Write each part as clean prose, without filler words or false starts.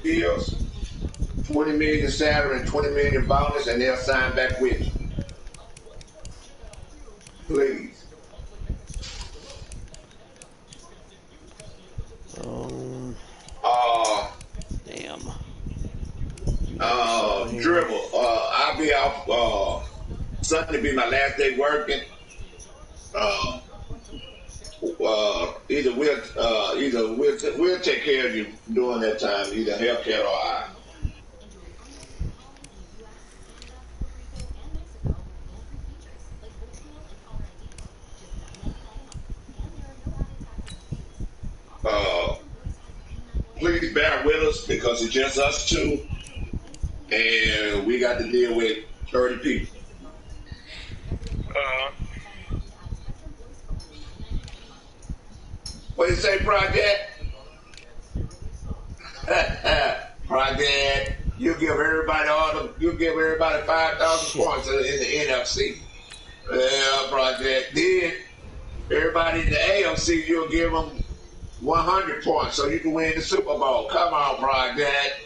deals, 20 million salary and 20 million bonus, and they'll sign back with you. Please. Damn. Dribble. I'll be off. Sunday be my last day working. Either we'll take care of you during that time, either Hellcat or I. Please bear with us because it's just us two, and we got to deal with 30 people. What do you say, Project? Project, you give everybody 5,000 points in the NFC. Yeah, Project. Then everybody in the AFC, you'll give them 100 points so you can win the Super Bowl. Come on, Project.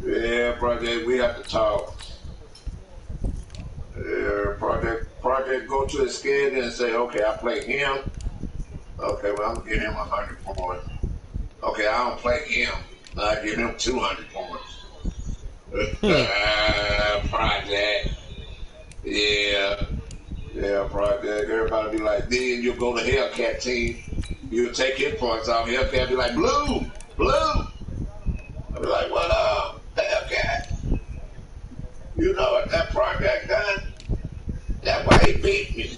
Yeah, Project, we have to talk. Yeah, Project, go to his schedule and say, okay, I play him. Okay, well, I'm going to give him 100 points. Okay, I don't play him. I give him 200 points. Project. Yeah, Project. Everybody be like, then you'll go to Hellcat team. You'll take his points off. Hellcat be like, blue. I'll be like, what up, Hellcat? You know what that Project done? That's why he beat me.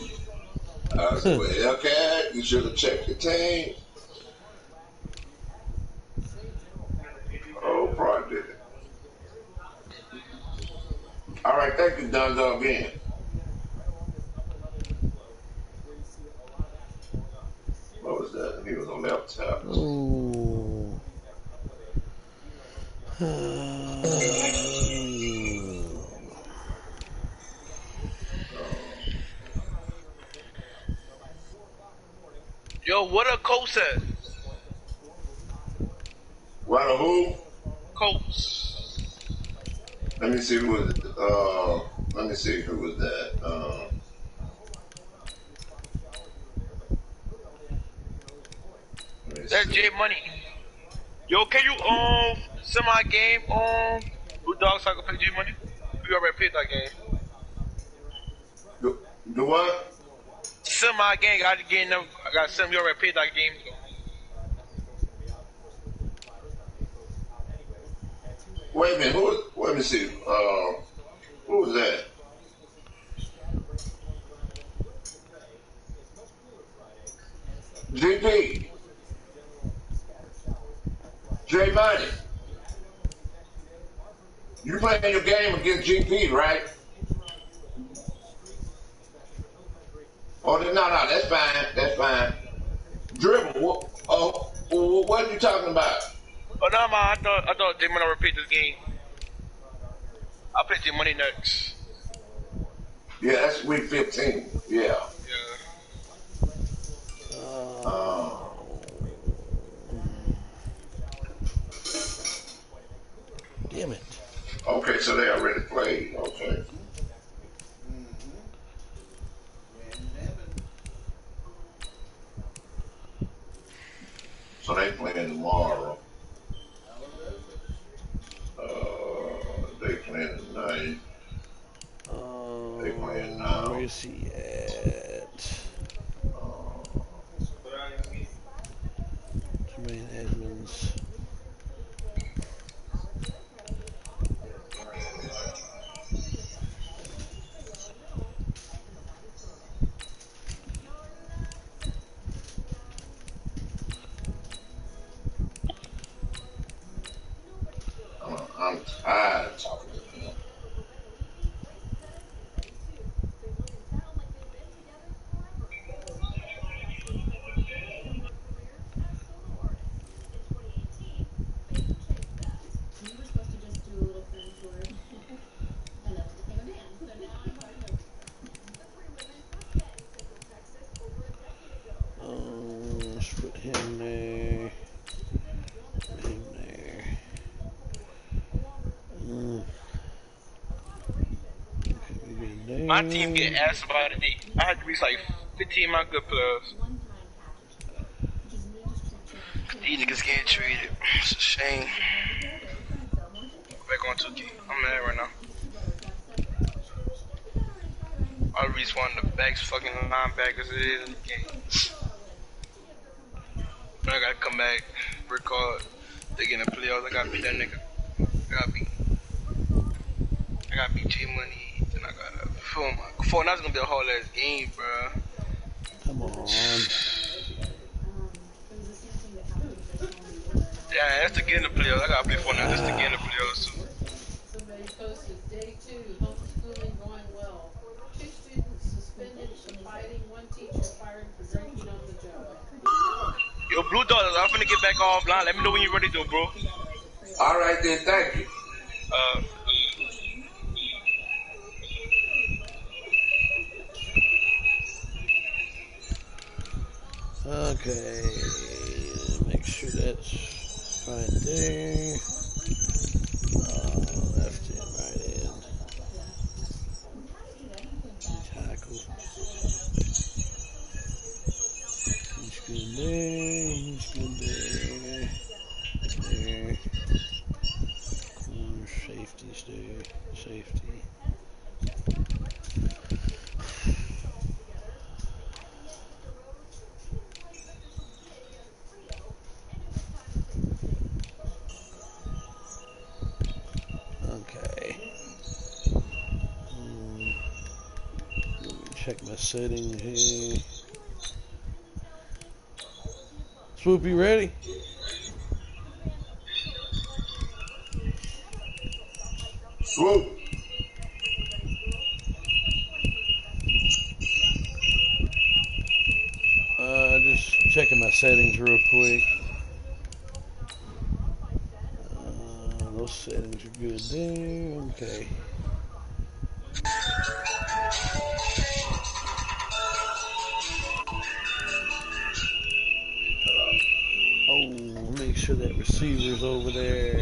I said, well, Hellcat, you should have checked the team. Oh, Project. All right, thank you, Dunzo, again. What was that? He was on left top. Ooh. Yo, what a Colts at? What a who? Colts. Let me see who was that. That's J Money. Yo, can you send my game Blue Dog so I can play J Money? We already played that game. Do what? Send my game. I got send. We already played that game. Wait a minute. Let me see. Who was that? GP. J Money. You playing your game against GP, right? Oh, no, that's fine. Dribble. What are you talking about? Oh no, man, I thought J Money repeat this game. I'll play J Money next. Yeah, that's week 15. Yeah. Damn it. Okay, so they already played. Okay. So they playing tomorrow. They playing tonight. They playing now. Where is he at? Jermaine Edmonds. I'm tired of talking to him. my team get asked about it. I had to reach like 15 of my good players. These niggas getting traded. It's a shame. Back on 2K. I'm mad right now. I reached one of the best fucking linebackers it is in the game. But I gotta come back, record. They get in the playoffs. I gotta beat that nigga. I gotta beat J Money. Then I gotta. Oh my. Fortnite's gonna be a whole ass game, bro. Come on. Yeah, that's to get in the playoffs. I gotta play Fortnite just to get in the playoffs too. Somebody posted day 2, homeschooling going well. 2 students suspended from fighting, 1 teacher fired for drinking on the job. Yo, Blue Dollars, I'm finna get back offline. Let me know when you're ready to, bro. All right then, thank you. Okay. Make sure that's right there. Left in, right in. Tackle. He's good there. He's good there. There. Corner safety's there. Safety. Okay. Let me check my settings here. Swoop, you ready? Swoop. Just checking my settings real quick. Those settings are good there. Okay. Oh, make sure that receiver's over there.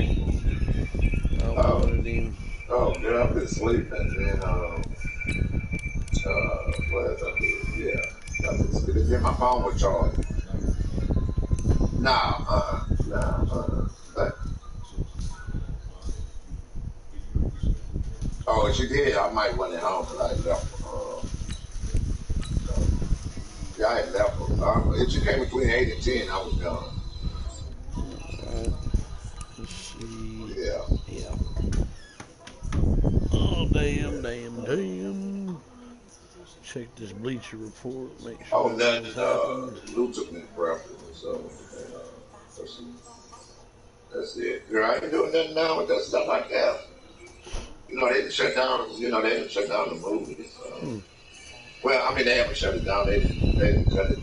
I wanted him. Oh, girl, I've been sleeping. And what else I do? Yeah, I've been sleeping. Then my phone was charged. Nah. Oh, she did. I might run it home, but I left. Yeah, I had left. If she came between 8 and 10, I was gone. Alright. Let's see. Yeah. Yeah. Oh, damn. Check this bleacher report. Make sure Oh, nothing's happened. Lou took me to breakfast, so that's it. Girl, I ain't doing nothing now with that stuff like that. You know, they didn't shut down. You know, they didn't shut down the movies. Well, I mean, they haven't shut it down. They didn't cut it.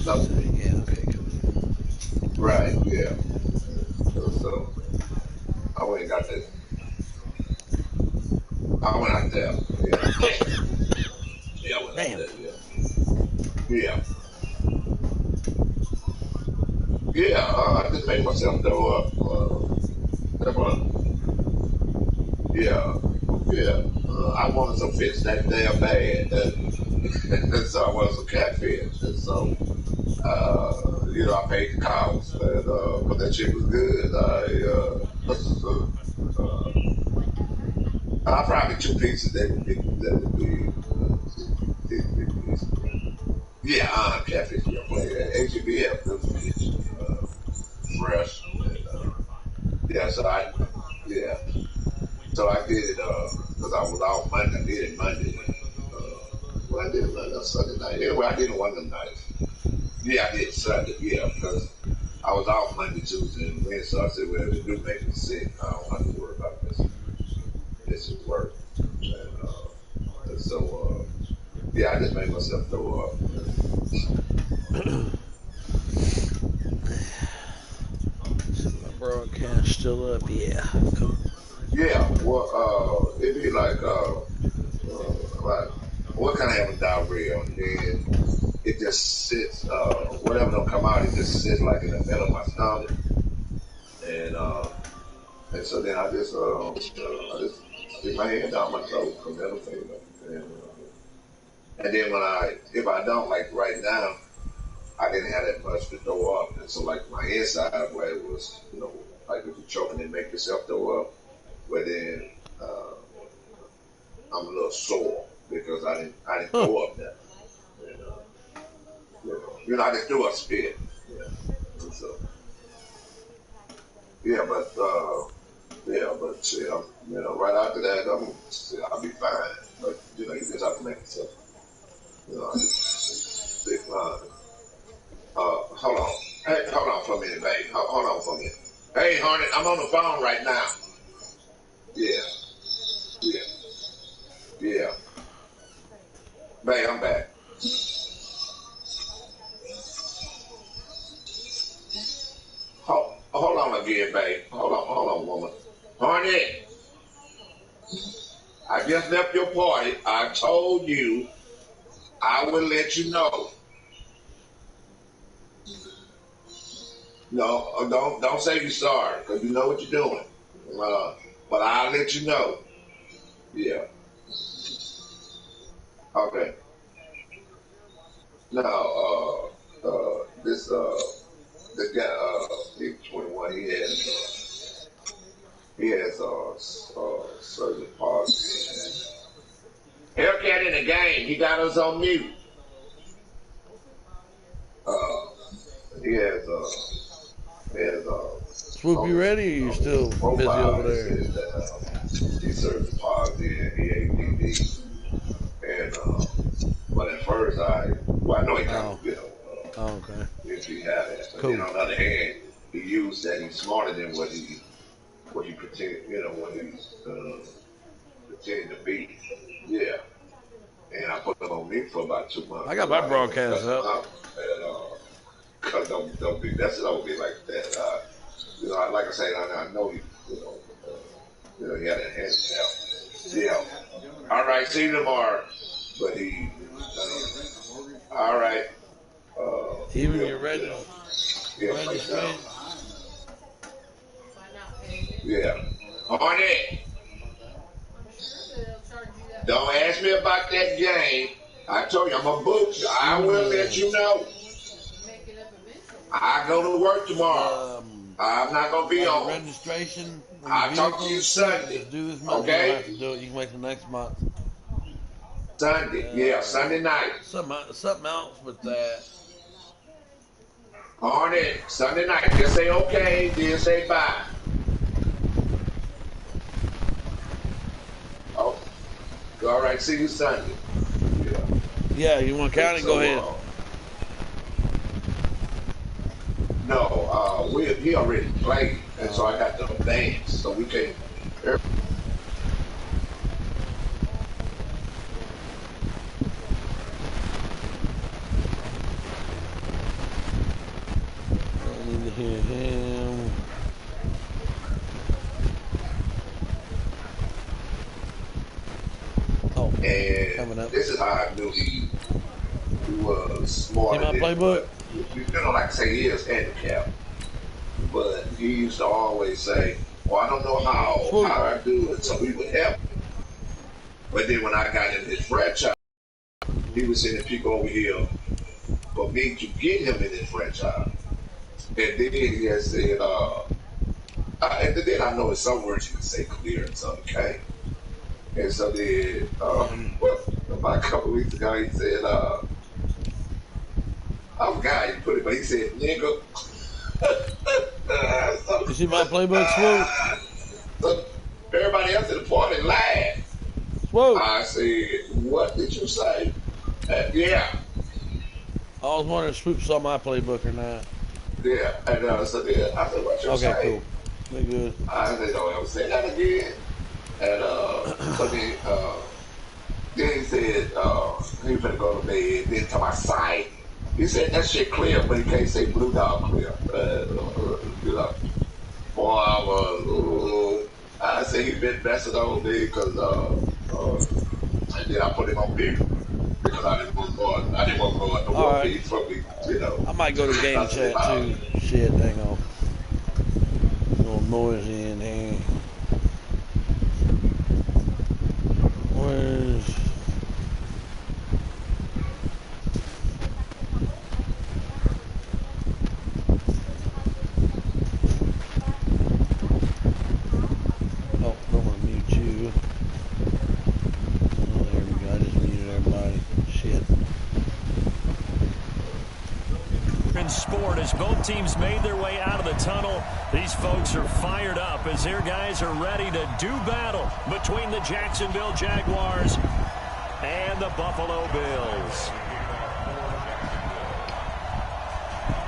Yeah. Okay. Cool. Right. Yeah. So I went and got that. I went out there. Yeah. Yeah, I went out there. Yeah. Yeah. I just made myself throw up. Yeah. I wanted some fish that damn bad, and so I wanted some catfish, and so you know, I paid the cost, and but that shit was good. I probably 2 pieces. That would be yeah, catfish. Yeah, HBF, those fish, fresh. And, yeah, so I did it because I was off Monday. I did it Monday. Well, I did it Monday or Sunday night. Anyway, I did it one of them nights. Yeah, I did Sunday. Yeah, because I was off Monday, Tuesday, and Wednesday. So I said, well, if it do make me sick, I don't have to worry about this. This is work. And so, yeah, I just made myself throw up. My broadcast still up. Yeah. Cool. Yeah, well, it'd be like what kind of have a diarrhea, and then it just sits, whatever don't come out, it just sits like in the middle of my stomach, and so then I just stick my hand down my throat from middle finger, and And then if I don't, like right now, I didn't have that much to throw up. And so like my inside where it was, like if you're choking and make yourself throw up, but then I'm a little sore because I didn't throw up that. I just threw up spit. Yeah. And so, yeah, but shit, right after that, I'll be fine. But you just have to make yourself, be fine. Hold on. Hey, hold on for a minute, babe. Hold on for a minute. Hey, honey, I'm on the phone right now. Yeah, yeah, yeah. Babe, I'm back. Hold on again, babe. Hold on, woman. Honey, I just left your party. I told you I will let you know. No, don't say you're sorry, because you know what you're doing. But I'll let you know. Yeah. Okay. Now, this guy, he's 21. He has certain parts. Hellcat in the game. He got us on mute. He has Swoop, you ready, or you still busy over there? He serves positive, EAPD, and but at first I know he kind of okay. If he had it, but cool. then on the other hand, he used that he's smarter than what he pretend, what he's pretending to be. Yeah, and I put him on mute for about 2 months. I got my broadcast up. Cause don't be messing over me like that. Like I said, I know he, he had a handicap. Yeah. All right, see you tomorrow. But he, all right. Even you're ready. Yeah. Honey, don't ask me about that game. I told you I'm gonna book you. I will let you know. I go to work tomorrow. I'm not gonna be on registration. I'll talk to you Sunday. Just do this month. Okay? You don't have to do it. You can wait till next month. Sunday, Sunday night. Something else with that. On it, Sunday night. Just say okay, then say bye. Oh, all right. See you Sunday. Yeah, you want to count it? Go ahead. No, he already played, and so I got the advance, so we can't. I need to hear him. Oh, and coming up. This is how I knew he was smart. See my playbook? Like I say, he is handicapped, but he used to always say, "Well, I don't know how I do it," so he would help. But then when I got in his franchise, he was sending people over here for me to get him in his franchise. And then he has said, and then I know in some words he would say clear and some okay. And so then, about a couple of weeks ago, he said, I forgot how he put it, but he said, nigga. You see my playbook, Swoop? So everybody else at the party laughed. Swoop. I said, what did you say? Yeah. I was wondering if Swoop saw my playbook or not. Yeah, and so then I said, what you say? Okay, cool. They good. I said, don't ever say that again. And so then he said, he finna go to bed, then to my side. He said that shit clear, but he can't say blue dog clear. Boy, I said he been messing on me because, and then I put him on mute because I didn't want to go on the war feed from me, I might go to game chat too. Shit, hang on. A little noisy in here. Where's in sport. As both teams made their way out of the tunnel, these folks are fired up as their guys are ready to do battle between the Jacksonville Jaguars and the Buffalo Bills.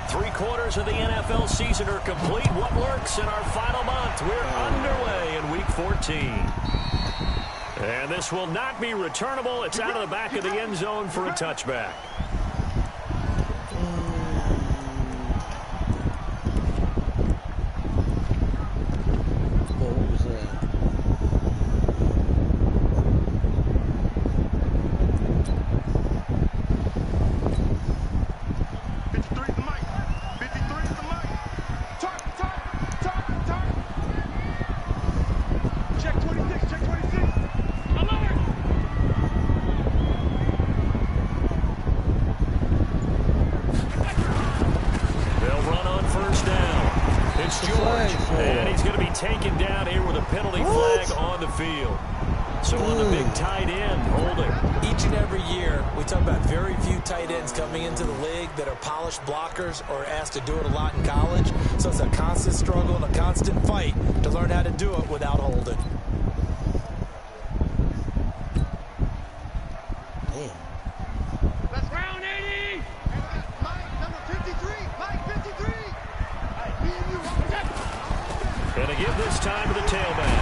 3/4 of the NFL season are complete. What works in our final month? We're underway in Week 14. And this will not be returnable. It's out of the back of the end zone for a touchback. What was that? And he's going to be taken down here with a penalty flag on the field. So on the big tight end, holding. Each and every year, we talk about very few tight ends coming into the league that are polished blockers or asked to do it a lot in college. So it's a constant struggle and a constant fight to learn how to do it without holding. Damn. Let's round 80! Mike, number 53! Mike, 53! Going to give this time to the tailback.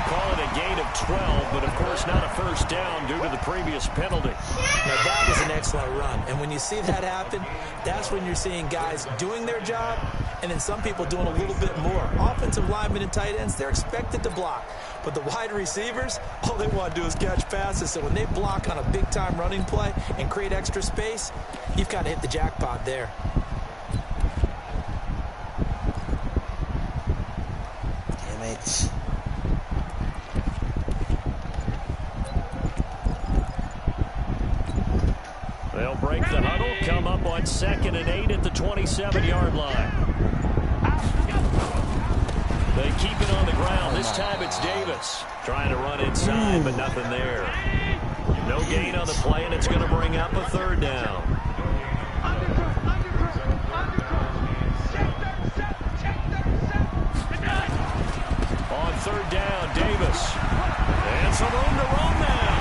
Call it a gain of 12, but of course not a first down due to the previous penalty. Now that was an excellent run, and when you see that happen, that's when you're seeing guys doing their job, and then some people doing a little bit more. Offensive linemen and tight ends, they're expected to block, but the wide receivers, all they want to do is catch passes, so when they block on a big-time running play and create extra space, you've got to hit the jackpot there. Damn it. They'll break the huddle, come up on 2nd and 8 at the 27-yard line. They keep it on the ground. This time it's Davis trying to run inside, but nothing there. No gain on the play, and it's going to bring up a third down. On third down, Davis. And some room to run now.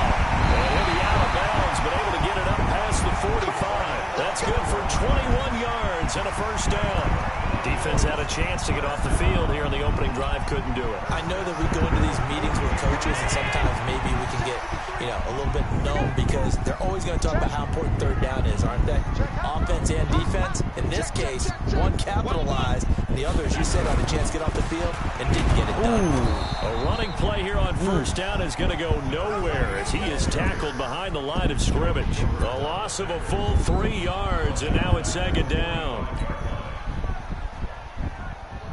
And he'll be out of bounds, but able to get it up past the 45. That's good for 21 yards and a first down. Defense had a chance to get off the field here in the opening drive, couldn't do it. I know that we go into these meetings with coaches, and sometimes maybe we can get, a little bit numb because they're always going to talk about how important third down is, aren't they? Offense and defense. In this case, one capitalized, and the other, as you said, had a chance to get off the field and didn't get it done. A running play here on first down is going to go nowhere as he is tackled behind the line of scrimmage. A loss of a full 3 yards, and now it's 2nd down.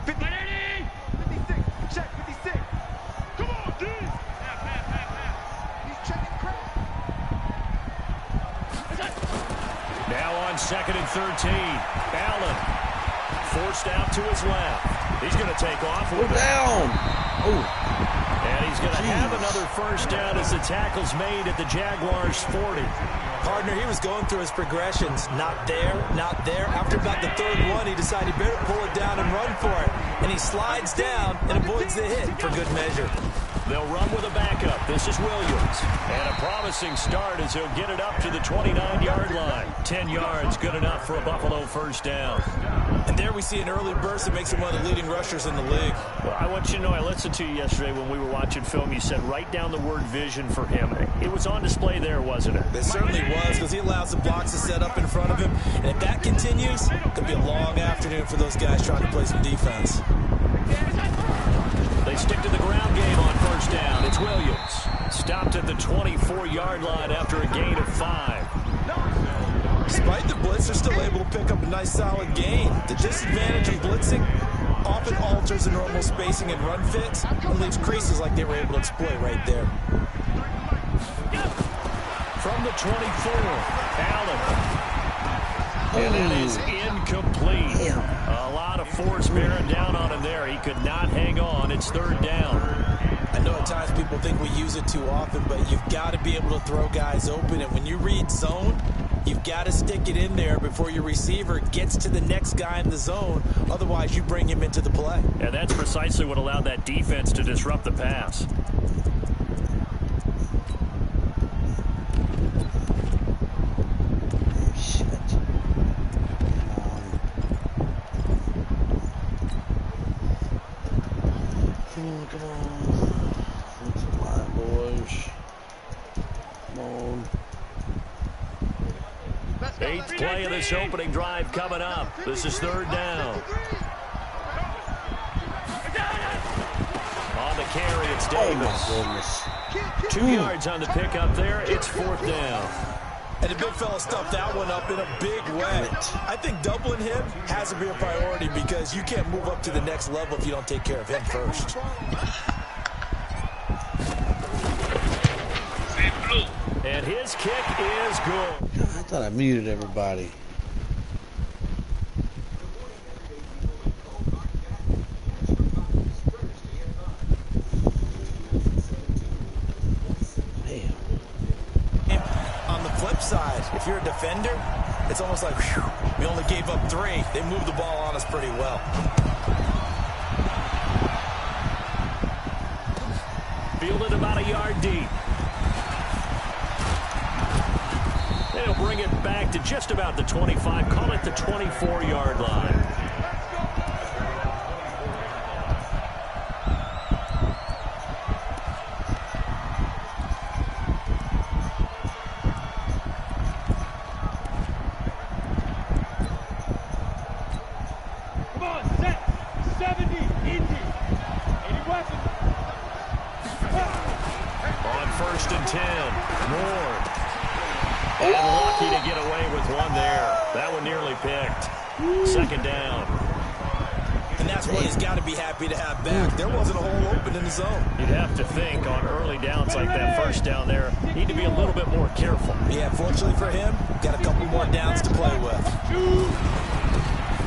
56, check 56. Come on, dude. He's checking crap. Now on 2nd and 13. Allen forced out to his left. He's going to take off with it. Down. And he's going to have another first down as the tackle's made at the Jaguars' 40. Partner, he was going through his progressions. Not there, not there. After about the third one, he decided he better pull it down and run for it. And he slides down and avoids the hit for good measure. They'll run with a backup. This is Williams. And a promising start as he'll get it up to the 29-yard line. 10 yards, good enough for a Buffalo first down. And there we see an early burst that makes him one of the leading rushers in the league. Well, I want you to know, I listened to you yesterday when we were watching film. You said write down the word vision for him. It was on display there, wasn't it? It certainly was, because he allows the blocks to set up in front of him. And if that continues, it could be a long afternoon for those guys trying to play some defense. They stick to the ground game on first down. It's Williams. Stopped at the 24-yard line after a gain of 5. Despite the blitz, they're still able to pick up a nice solid gain. The disadvantage of blitzing often alters the normal spacing and run fits and leaves creases like they were able to exploit right there. From the 24, Allen. And it is incomplete. A lot of force bearing down on him there. He could not hang on. It's 3rd down. I know at times people think we use it too often, but you've got to be able to throw guys open. And when you read zone, You've got to stick it in there before your receiver gets to the next guy in the zone. Otherwise, you bring him into the play. And that's precisely what allowed that defense to disrupt the pass. Come on. That's a line, boys. Come on. Eighth play of this opening drive coming up. This is third down. On the carry, it's Davis. Oh, my goodness. 2 yards on the pickup there. It's fourth down. And the big fella stuffed that one up in a big way. I think doubling him has to be a priority because you can't move up to the next level if you don't take care of him first. And his kick is good. I thought I muted everybody. Side, if you're a defender, it's almost like, whew, we only gave up 3. They moved the ball on us pretty well. Fielded about a yard deep. They'll bring it back to just about the 25. Call it the 24-yard line. Second down. And that's what he's got to be happy to have back. There wasn't a hole open in the zone. You'd have to think on early downs like that first down there, need to be a little bit more careful. Yeah, fortunately for him, got a couple more downs to play with.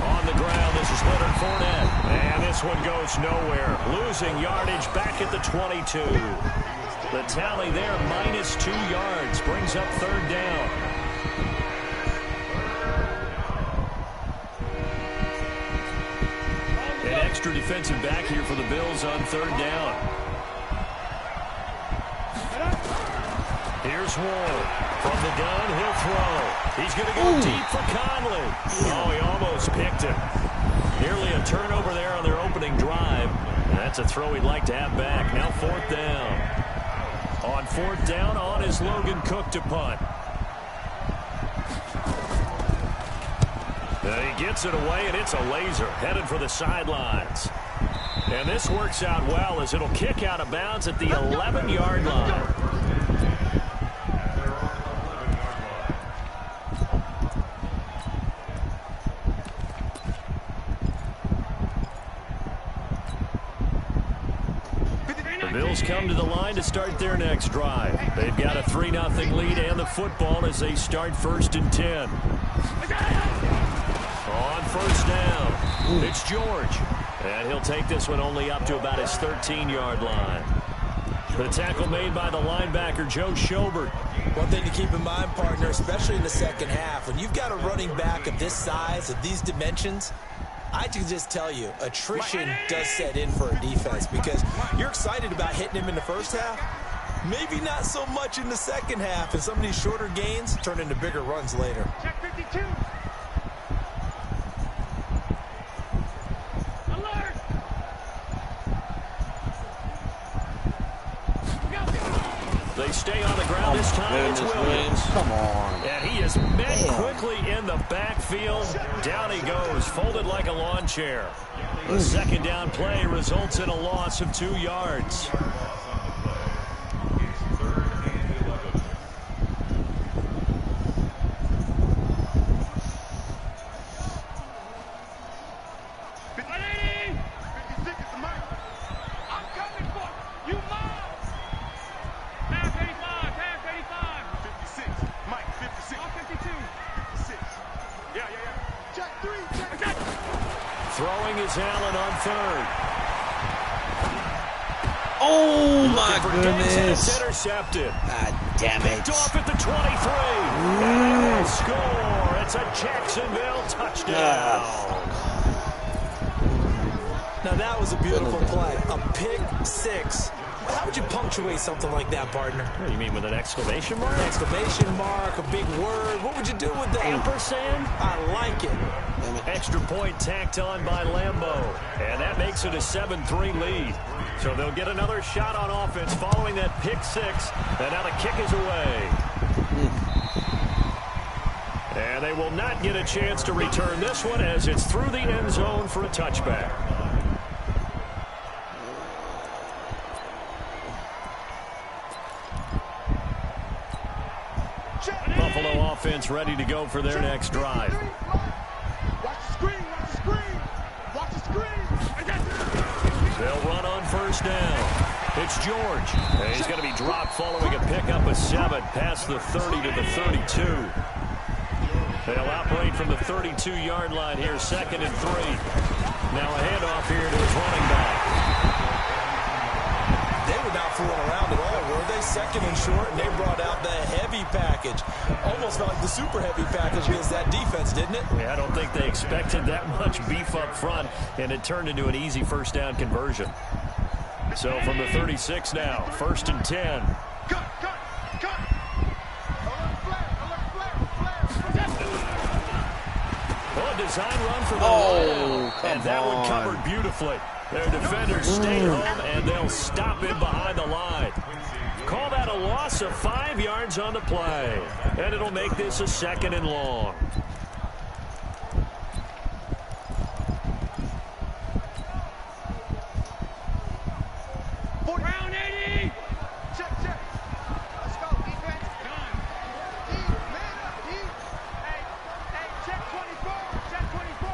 On the ground, this is Leonard Fournette. And this one goes nowhere. Losing yardage back at the 22. The tally there, -2 yards, brings up third down. Extra defensive back here for the Bills on third down. Here's Ward. From the gun, he'll throw. He's going to go deep for Conley. Oh, he almost picked it. Nearly a turnover there on their opening drive. And that's a throw he'd like to have back. Now fourth down. On fourth down, on is Logan Cook to punt. He gets it away, and it's a laser headed for the sidelines. And this works out well as it'll kick out of bounds at the 11-yard line. The Bills come to the line to start their next drive. They've got a 3-0 lead and the football as they start 1st and 10. On first down, it's George. And he'll take this one only up to about his 13-yard line. The tackle made by the linebacker, Joe Schobert. One thing to keep in mind, partner, especially in the second half, when you've got a running back of this size, of these dimensions, I can just tell you, attrition does set in for a defense because you're excited about hitting him in the first half. Maybe not so much in the second half, and some of these shorter gains turn into bigger runs later. Check 52. They stay on the ground this time. It's Williams. Come on. And he is met quickly in the backfield. Down he goes, folded like a lawn chair. The second down play results in a loss of 2 yards. Throwing is Allen on third. Oh, my goodness. It's intercepted. God Damn it. Picked off at the 23. And they will score. It's a Jacksonville touchdown. Now that was a beautiful play. A pick six. How would you punctuate something like that, partner? What do you mean, with an exclamation mark? Exclamation mark, a big word. What would you do with that? Ampersand? I like it. Extra point tacked on by Lambeau. And that makes it a 7-3 lead. So they'll get another shot on offense following that pick six. And now the kick is away. And they will not get a chance to return this one as it's through the end zone for a touchback. Buffalo offense ready to go for their next drive. Watch the screen, watch the screen. Watch the screen. They'll run on first down. It's George. And he's going to be dropped following a pickup of 7 past the 30 to the 32. They'll operate from the 32-yard line here, 2nd and 3. Now a handoff here to his running back. They were not fooling around at all, were they? 2nd and short, and they brought out the heavy package. Almost felt like the super heavy package against that defense, didn't it? Yeah, I don't think they expected that much beef up front, and it turned into an easy first down conversion. So from the 36 now, 1st and 10. Cut. Well, a design run for the Lions, and that one covered beautifully. Their defenders stay home, and they'll stop in behind the line. Call that a loss of 5 yards on the play, and it'll make this a 2nd and long. Round 80. Check. Let's go, defense. Time. D, man up, D. Hey, check 24. Check 24.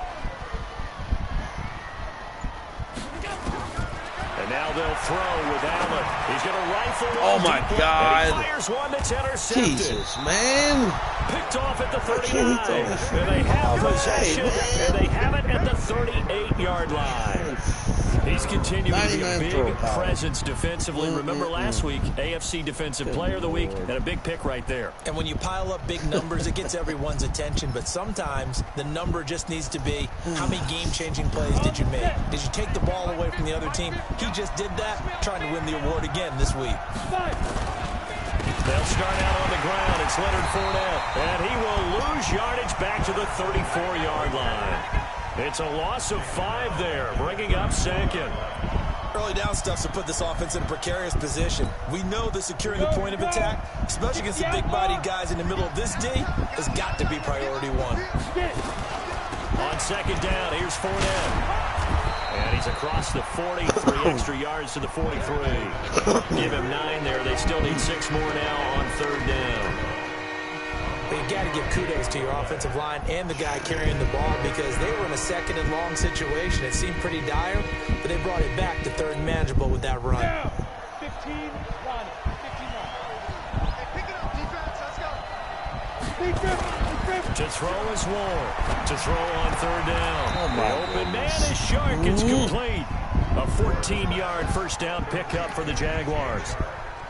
And now they'll throw with Allen. He's going to rifle one. Oh, my God. And he fires one that's intercepted. Jesus, man. Picked off at the 39. And they have possession. And they have it at the 38-yard line. He's continuing to be a big presence defensively. Remember last week, AFC Defensive Player of the Week, and a big pick right there. And when you pile up big numbers, it gets everyone's attention. But sometimes the number just needs to be, how many game-changing plays did you make? Did you take the ball away from the other team? He just did that, trying to win the award again this week. They'll start out on the ground. It's Leonard Fournette. And he will lose yardage back to the 34-yard line. It's a loss of 5 there, bringing up 2nd. Early down stuff to put this offense in a precarious position. We know that securing the point of attack, especially against the big-bodied guys in the middle of this D, has got to be priority 1. On 2nd down, here's Fournette. And he's across the 40, 3 extra yards to the 43. Give him 9 there. They still need 6 more now on 3rd down. But you got to give kudos to your offensive line and the guy carrying the ball because they were in a 2nd and long situation. It seemed pretty dire, but they brought it back to 3rd and manageable with that run. 15 run. Hey, pick it up, defense. Let's go. To throw is Ward. To throw on 3rd down. Oh, my Open man is Shark. It's complete. A 14-yard first down pickup for the Jaguars.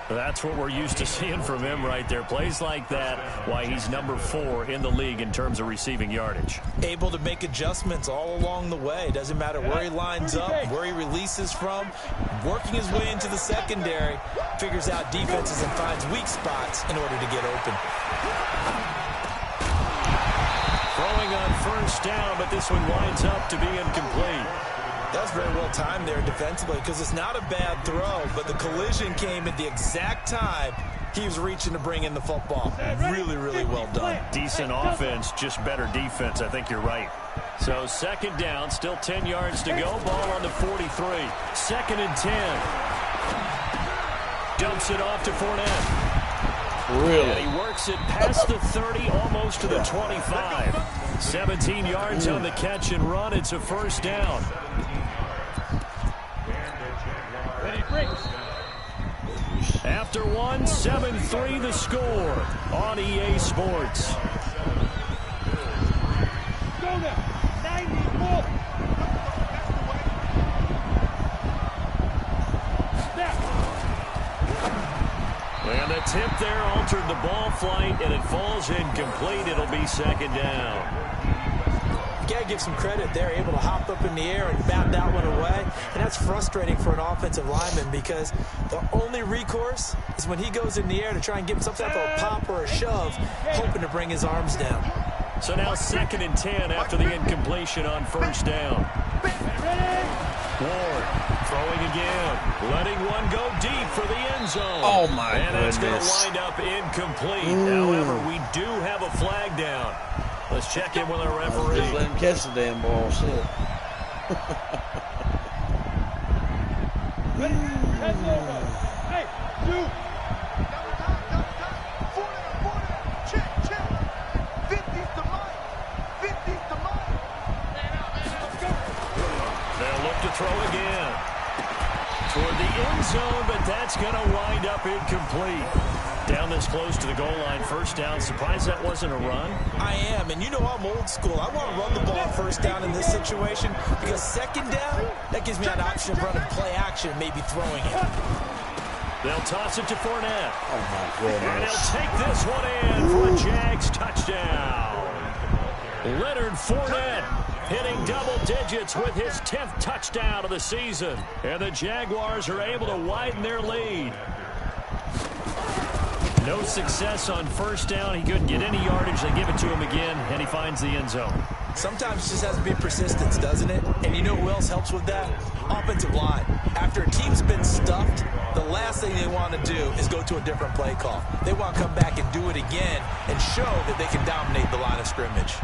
That's what we're used to seeing from him right there. Plays like that, why he's number 4 in the league in terms of receiving yardage. Able to make adjustments all along the way. Doesn't matter where he lines up, where he releases from. Working his way into the secondary, figures out defenses and finds weak spots in order to get open. Throwing on first down, but this one winds up to be incomplete. That was very well timed there defensively because it's not a bad throw, but the collision came at the exact time he was reaching to bring in the football. Really, really well done. Decent offense, just better defense. I think you're right. So 2nd down, still 10 yards to go. Ball on the 43. 2nd and 10. Dumps it off to Fournette. Really? And he works it past the 30, almost to the 25. 17 yards on the catch and run. It's a first down. After one, 7-3 the score on EA Sports. Go there. 94. And the tip there altered the ball flight, and it falls incomplete. It'll be second down. You got to give some credit. They're able to hop up in the air and bat that one away. And that's frustrating for an offensive lineman because the only recourse is when he goes in the air to try and give him some type of a pop or a shove, hoping to bring his arms down. So now 2nd and 10 after the incompletion on first down. Ward throwing again, letting one go deep for the end zone. Oh, my goodness. And it's going to wind up incomplete. However, we do have a flag down. Let's check in with our referee. Just let him catch the damn ball. Shit. Hey, you. Check. 50's the mic. 50's the mic. They'll look to throw again. Toward the end zone, but that's going to wind up incomplete. Down this close to the goal line, first down. Surprised that wasn't a run? I am, and you know I'm old school. I want to run the ball first down in this situation because second down, that gives me an option of running play action, maybe throwing it. They'll toss it to Fournette. Oh, my goodness. And he'll take this one in for a Jags touchdown. Leonard Fournette hitting double digits with his 10th touchdown of the season. And the Jaguars are able to widen their lead. No success on first down. He couldn't get any yardage. They give it to him again, and he finds the end zone. Sometimes it just has to be persistence, doesn't it? And you know who else helps with that? Offensive line. After a team's been stuffed, the last thing they want to do is go to a different play call. They want to come back and do it again and show that they can dominate the line of scrimmage.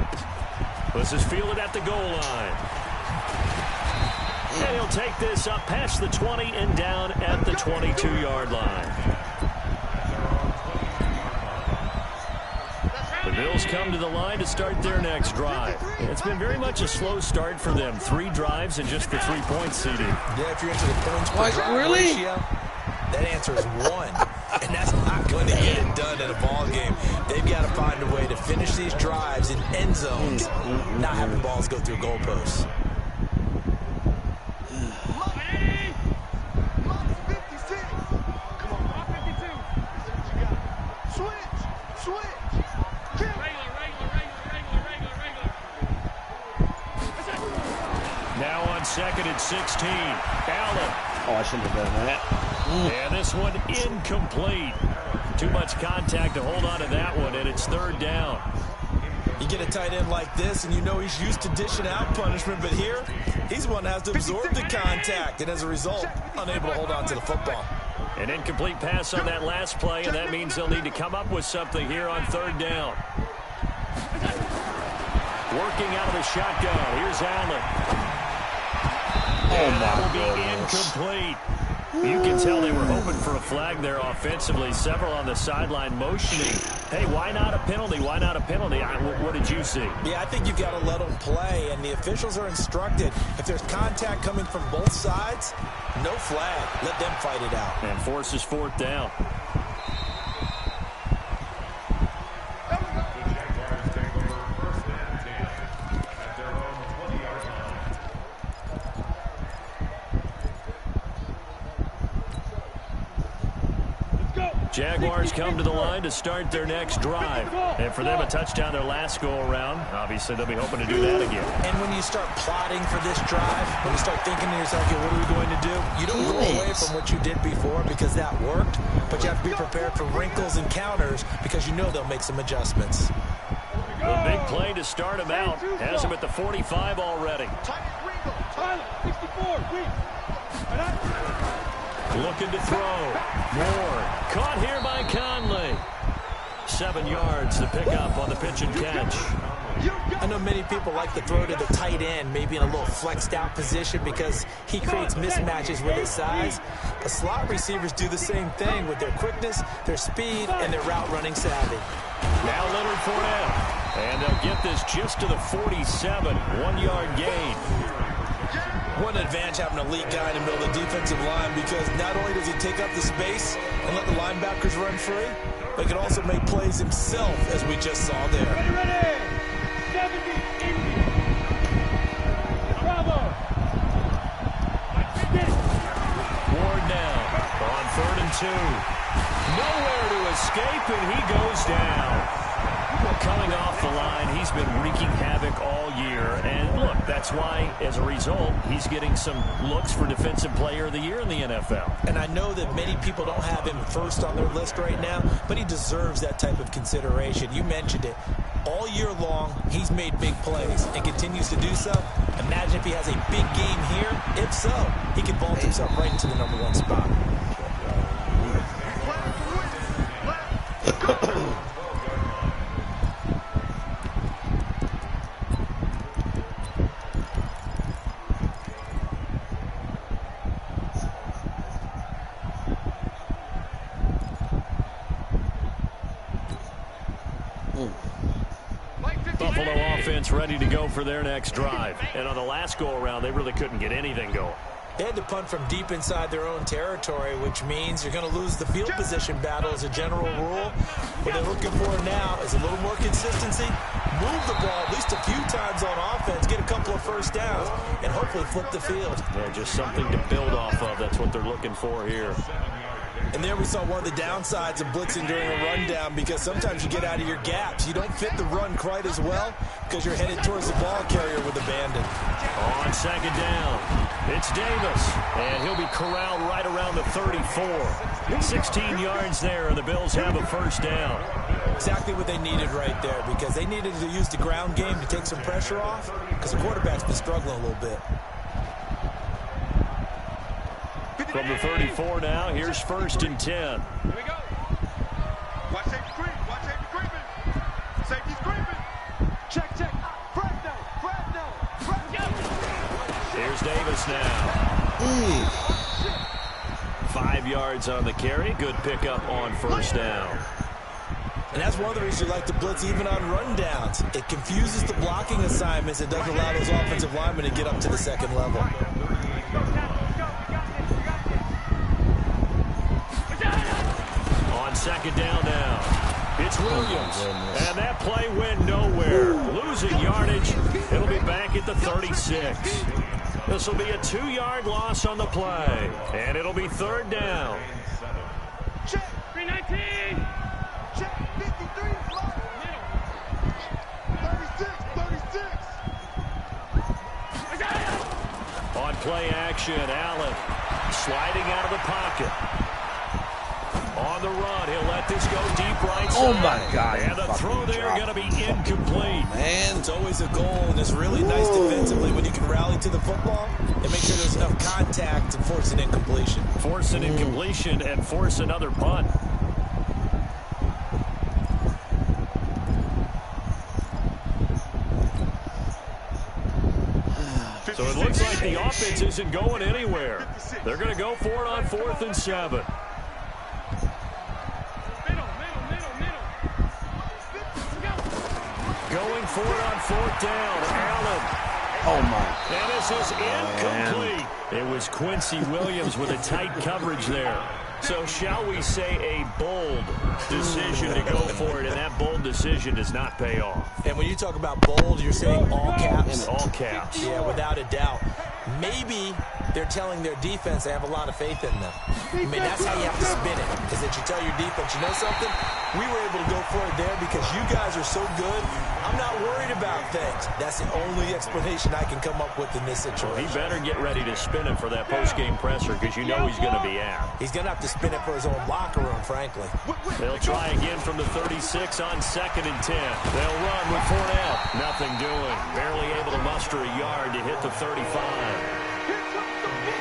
This is fielded at the goal line. And he'll take this up past the 20 and down at the 22-yard line. The Bills come to the line to start their next drive. It's been very much a slow start for them. 3 drives and just the 3 points, CD. Yeah, if you're into the points per drive ratio, that answer is 1. And that's not going to get it done in a ball game. They've got to find a way to finish these drives in end zones, not having balls go through goalposts. Now on 2nd and 16, Allen. Oh, I shouldn't have done that. And this one incomplete. Too much contact to hold on to that one, and it's 3rd down. You get a tight end like this, and you know he's used to dishing out punishment, but here, he's one that has to absorb the contact, and as a result, unable to hold on to the football. An incomplete pass on that last play, and that means they'll need to come up with something here on 3rd down. Working out of the shotgun. Here's Allen. And that will be incomplete. You can tell they were hoping for a flag there offensively. Several on the sideline motioning. Hey, why not a penalty? Why not a penalty? What did you see? Yeah, I think you've got to let them play, and the officials are instructed. If there's contact coming from both sides, no flag. Let them fight it out. And forces 4th down. Jaguars come to the line to start their next drive. And for them, a touchdown their last go-around. Obviously, they'll be hoping to do that again. And when you start plotting for this drive, when you start thinking to yourself, okay, what are we going to do? You don't go away from what you did before because that worked, but you have to be prepared for wrinkles and counters because you know they'll make some adjustments. A big play to start him out. Has him at the 45 already. Looking to throw. Ward caught here by Conley. 7 yards to pick up on the pitch and catch. I know many people like to throw to the tight end, maybe in a little flexed out position because he creates mismatches with his size. But slot receivers do the same thing with their quickness, their speed, and their route running savvy. Now Leonard Fournette. And they'll get this just to the 47. 1-yard gain. What an advantage having an elite guy in the middle of the defensive line because not only does he take up the space and let the linebackers run free, but he can also make plays himself, as we just saw there. Ready. 70, 80. Bravo. Ward now on 3rd and 2. Nowhere to escape, and he goes down. Coming off the line, he's been wreaking havoc all year. And look, that's why, as a result, he's getting some looks for Defensive Player of the Year in the NFL. And I know that many people don't have him first on their list right now, but he deserves that type of consideration. You mentioned it. All year long, he's made big plays and continues to do so. Imagine if he has a big game here. If so, he can vault himself right into the #1 spot. Buffalo offense ready to go for their next drive. And on the last go-around, they really couldn't get anything going. They had to punt from deep inside their own territory, which means you're going to lose the field position battle as a general rule. What they're looking for now is a little more consistency, move the ball at least a few times on offense, get a couple of first downs, and hopefully flip the field. Yeah, just something to build off of. That's what they're looking for here. And there we saw one of the downsides of blitzing during a rundown, because sometimes you get out of your gaps. You don't fit the run quite as well because you're headed towards the ball carrier with abandon. On second down, it's Davis, and he'll be corralled right around the 34. 16 yards there, and the Bills have a first down. Exactly what they needed right there, because they needed to use the ground game to take some pressure off, because the quarterback's been struggling a little bit. From the 34 now, here's 1st and 10. Here we go. Watch safety creep. Watch safety creeping. Safety's creeping. Check. Fresno. Here's Davis now. 5 yards on the carry. Good pickup on first down. And that's one of the reasons you like to blitz even on rundowns. It confuses the blocking assignments. It doesn't allow those offensive linemen to get up to the second level. Second down now. It's Williams. And that play went nowhere. Losing yardage. It'll be back at the 36. This will be a 2-yard loss on the play. And it'll be 3rd down. Check. 319. Check. 53. Middle. 36. On play action, Allen sliding out of the pocket. On the run, he'll let this go deep right side. Oh, my God. And the throw there going to be incomplete. Man, it's always a goal, and it's really nice defensively when you can rally to the football and make sure there's enough contact to force an incompletion. Force an incompletion and force another punt. So it looks like the offense isn't going anywhere. They're going to go for it on 4th and 7. Going for it on 4th down. Allen. Oh, my. And this is incomplete. It was Quincy Williams with a tight coverage there. So shall we say a bold decision to go for it, and that bold decision does not pay off. And when you talk about bold, you're saying all caps? All caps. Yeah, without a doubt. Maybe they're telling their defense they have a lot of faith in them. I mean, that's how you have to spin it, is that you tell your defense, you know something? We were able to go for it there because you guys are so good. I'm not worried about things. That's the only explanation I can come up with in this situation. He better get ready to spin it for that post-game presser because you know he's going to be out. He's going to have to spin it for his own locker room, frankly. They'll try again from the 36 on 2nd and 10. They'll run with Fournette. Nothing doing. Barely able to muster a yard to hit the 35.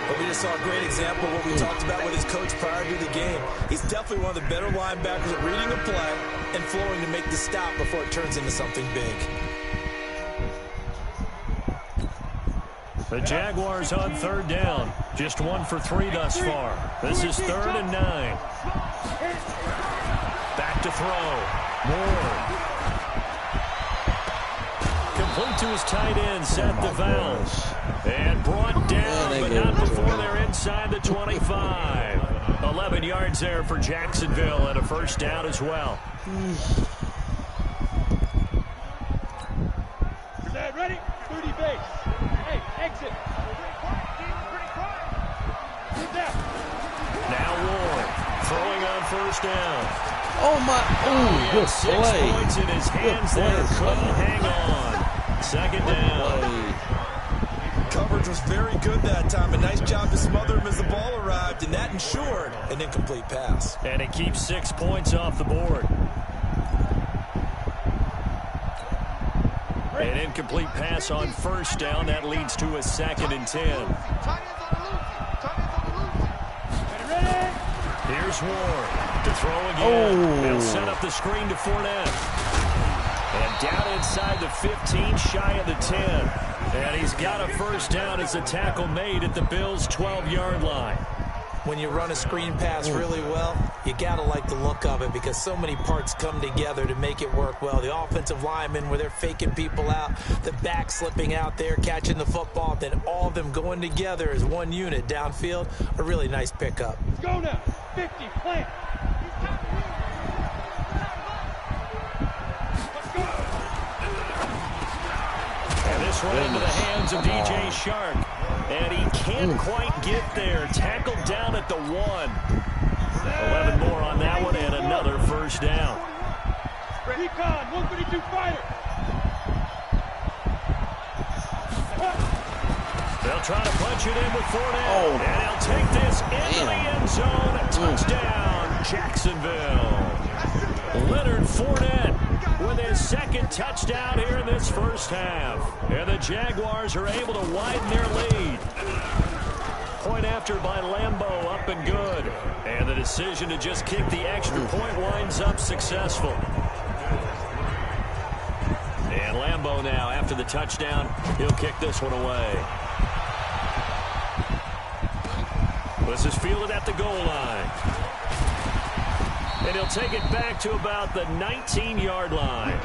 But we just saw a great example of what we talked about with his coach prior to the game. He's definitely one of the better linebackers at reading a play and flowing to make the stop before it turns into something big. The Jaguars on 3rd down. Just 1 for 3 thus far. This is 3rd and 9. Back to throw. Moore. Complete to his tight end, Seth DeValve. And brought down, but not before they're inside the 25. 11 yards there for Jacksonville and a first down as well. Ready? 30 base. Hey, exit. Now Ward Throwing on first down. Oh, my. Oh, good 6 play. points in his hands there. Couldn't hang on. Second down. Coverage was very good that time. A nice job to smother him as the ball arrived, and that ensured an incomplete pass. And it keeps 6 points off the board. An incomplete pass on first down. That leads to a 2nd and 10. Here's Ward to throw again. They'll set up the screen to Fournette. And down inside the 15, shy of the 10. And he's got a first down as the tackle made at the Bills' 12-yard line. When you run a screen pass really well, you got to like the look of it because so many parts come together to make it work well. The offensive linemen, where they're faking people out, the back slipping out there, catching the football, then all of them going together as one unit downfield, a really nice pickup. Let's go now. 50, plant. And this one into the hands of DJ Shark. And he can't quite get there. Tackled down at the 1. 11 more on that one and another first down. Recon, 132 fighter. They'll try to punch it in with Fournette. And he'll take this into the end zone. Touchdown, Jacksonville. Leonard Fournette with his 2nd touchdown here in this first half. And the Jaguars are able to widen their lead. Point after by Lambeau, up and good. And the decision to just kick the extra point winds up successful. And Lambeau now, after the touchdown, he'll kick this one away. This is fielded at the goal line. And he'll take it back to about the 19-yard line.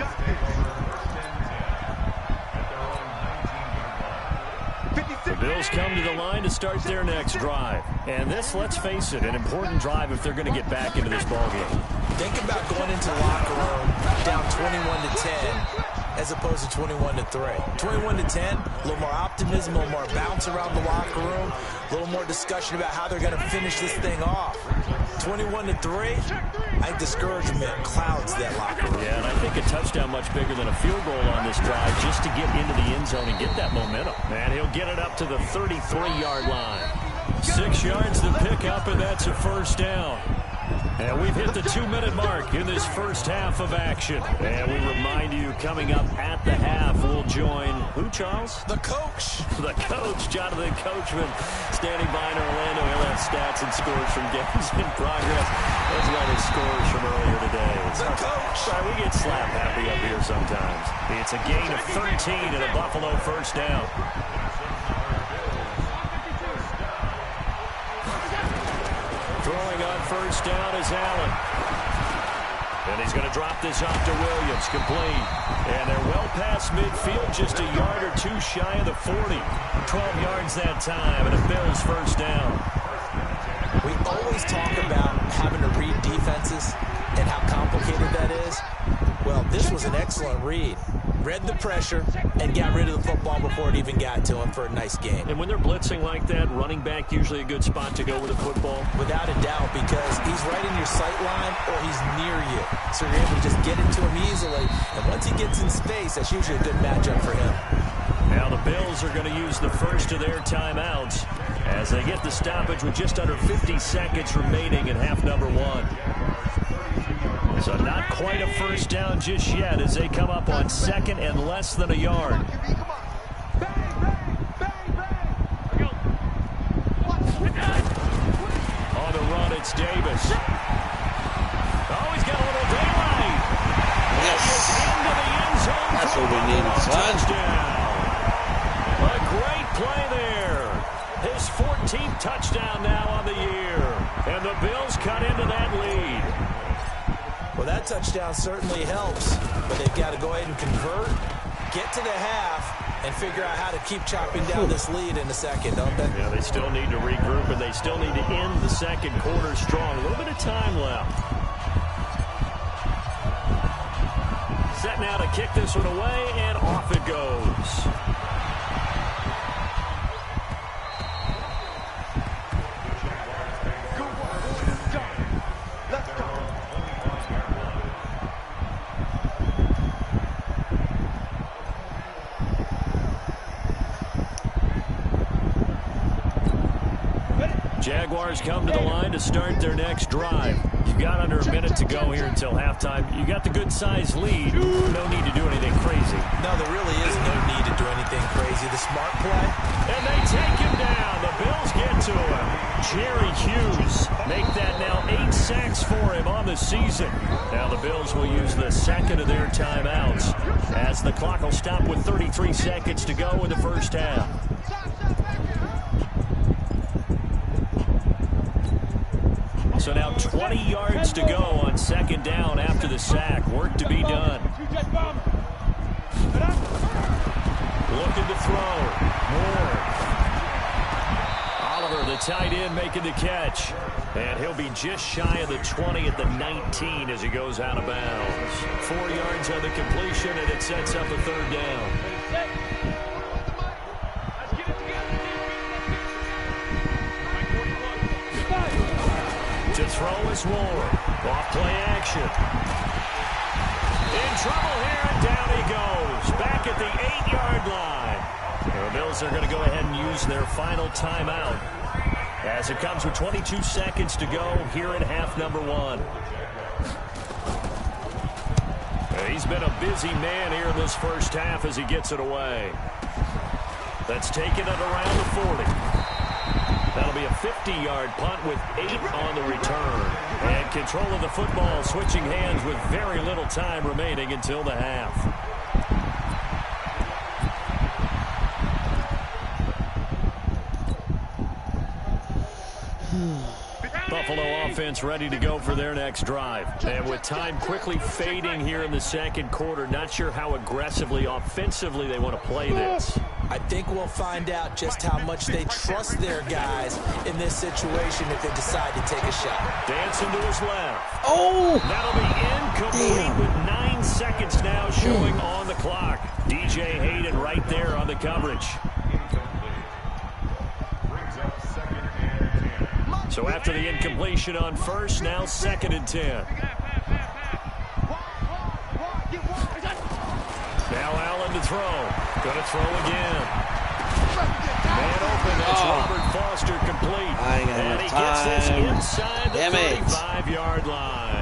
The Bills come to the line to start their next drive. And this, let's face it, an important drive if they're going to get back into this ballgame. Think about going into the locker room down 21-10 as opposed to 21-3. 21-10, a little more optimism, a little more bounce around the locker room, a little more discussion about how they're going to finish this thing off. 21-3, I think discouragement clouds that locker room. Yeah, and I think a touchdown much bigger than a field goal on this drive just to get into the end zone and get that momentum. And he'll get it up to the 33-yard line. 6 yards to pick up, and that's a first down. And we've hit the 2-minute mark in this first half of action. And we remind you, coming up at the half, we'll join, who, Charles? The coach. The coach, Jonathan Coachman, standing by in Orlando. He'll have stats and scores from games in progress, as well as scores from earlier today. The coach. Sorry, we get slap happy up here sometimes. It's a gain of 13 and a Buffalo first down. Throwing on first down is Allen. And he's going to drop this off to Williams, complete. And they're well past midfield, just a yard or two shy of the 40. 12 yards that time, and a Bills first down. We always talk about having to read defenses and how complicated that is. Well, this was an excellent read. Read the pressure and got rid of the football before it even got to him for a nice game. And when they're blitzing like that, running back usually a good spot to go with the football? Without a doubt, because he's right in your sight line or he's near you. So you're able to just get into him easily. And once he gets in space, that's usually a good matchup for him. Now the Bills are going to use the first of their timeouts as they get the stoppage with just under 50 seconds remaining in half number 1. So not quite a first down just yet as they come up on 2nd and less than a yard. On the run, it's Davis. Oh, he's got a little daylight. Yes. Into the end zone. That's what we needed, son. A great play there. His 14th touchdown now on the year. And the Bills cut into that lead. Well, that touchdown certainly helps, but they've got to go ahead and convert, get to the half, and figure out how to keep chopping down this lead in the second, don't they? Yeah, they still need to regroup, and they still need to end the second quarter strong. A little bit of time left. Set now to kick this one away, and off it goes. Jaguars come to the line to start their next drive. You've got under a minute to go here until halftime. You got the good-sized lead. No need to do anything crazy. No, there really is no need to do anything crazy. The smart play. And they take him down. The Bills get to him. Jerry Hughes make that now 8 sacks for him on the season. Now the Bills will use the second of their timeouts as the clock will stop with 33 seconds to go in the first half. So now 20 yards to go on second down after the sack. Work to be done. Looking to throw. Moore. Oliver, the tight end, making the catch. And he'll be just shy of the 20 at the 19 as he goes out of bounds. 4 yards on the completion, and it sets up a third down. To throw is Moore. Off play action. In trouble here, and down he goes. Back at the 8-yard line. The Bills are going to go ahead and use their final timeout as it comes with 22 seconds to go here in half number 1. He's been a busy man here in this first half as he gets it away. That's taken it around the 40. That'll be a 50-yard punt with 8 on the return. And control of the football switching hands with very little time remaining until the half. Buffalo offense ready to go for their next drive. And with time quickly fading here in the second quarter, not sure how aggressively, offensively they want to play this. I think we'll find out just how much they trust their guys in this situation if they decide to take a shot. Dancing to his left. Oh! That'll be incomplete with 9 seconds now showing on the clock. DJ Hayden right there on the coverage. So after the incompletion on first, now 2nd and 10. Now Allen to throw. Going to throw again. Man open. That's Robert Foster complete. And he gets this inside the 35-yard line.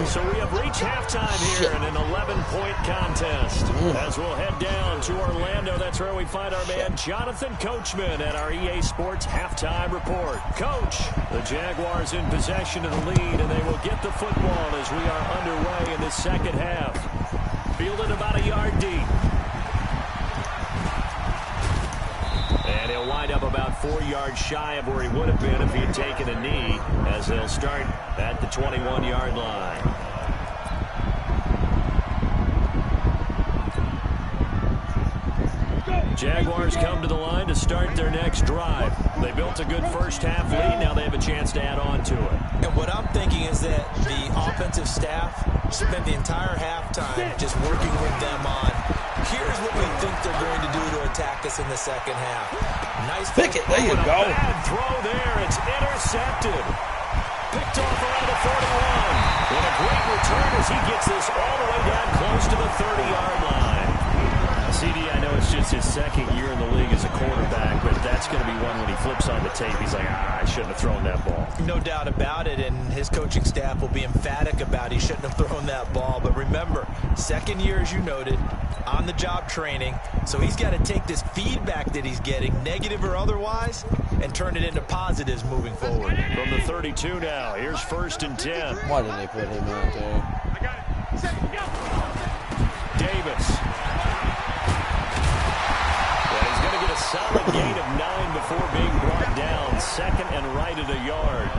So we have reached halftime here in an 11-point contest. As we'll head down to Orlando, that's where we find our man Jonathan Coachman at our EA Sports Halftime Report. Coach, the Jaguars in possession of the lead, and they will get the football as we are underway in the second half. Fielded about a yard deep. And he'll wind up about 4 yards shy of where he would have been if he had taken a knee, as they'll start at the 21-yard line. Jaguars come to the line to start their next drive. They built a good first half lead. Now they have a chance to add on to it. And what I'm thinking is that the offensive staff spent the entire halftime just working with them on, here's what we think they're going to do to attack us in the second half. Nice pick it. There you go. Bad throw there. It's intercepted. Picked off around the 41. And a great return as he gets this all the way down close to the 30-yard line. CD, I know it's just his second year in the league as a quarterback, but that's going to be one when he flips on the tape. He's like, I shouldn't have thrown that ball. No doubt about it, and his coaching staff will be emphatic about he shouldn't have thrown that ball. But remember, second year, as you noted, on-the-job training, so he's got to take this feedback that he's getting, negative or otherwise, and turn it into positives moving forward. From the 32 now, here's 1st and 10. Why did they put him out there? Davis. Solid gain of 9 before being brought down. 2nd and right at a yard.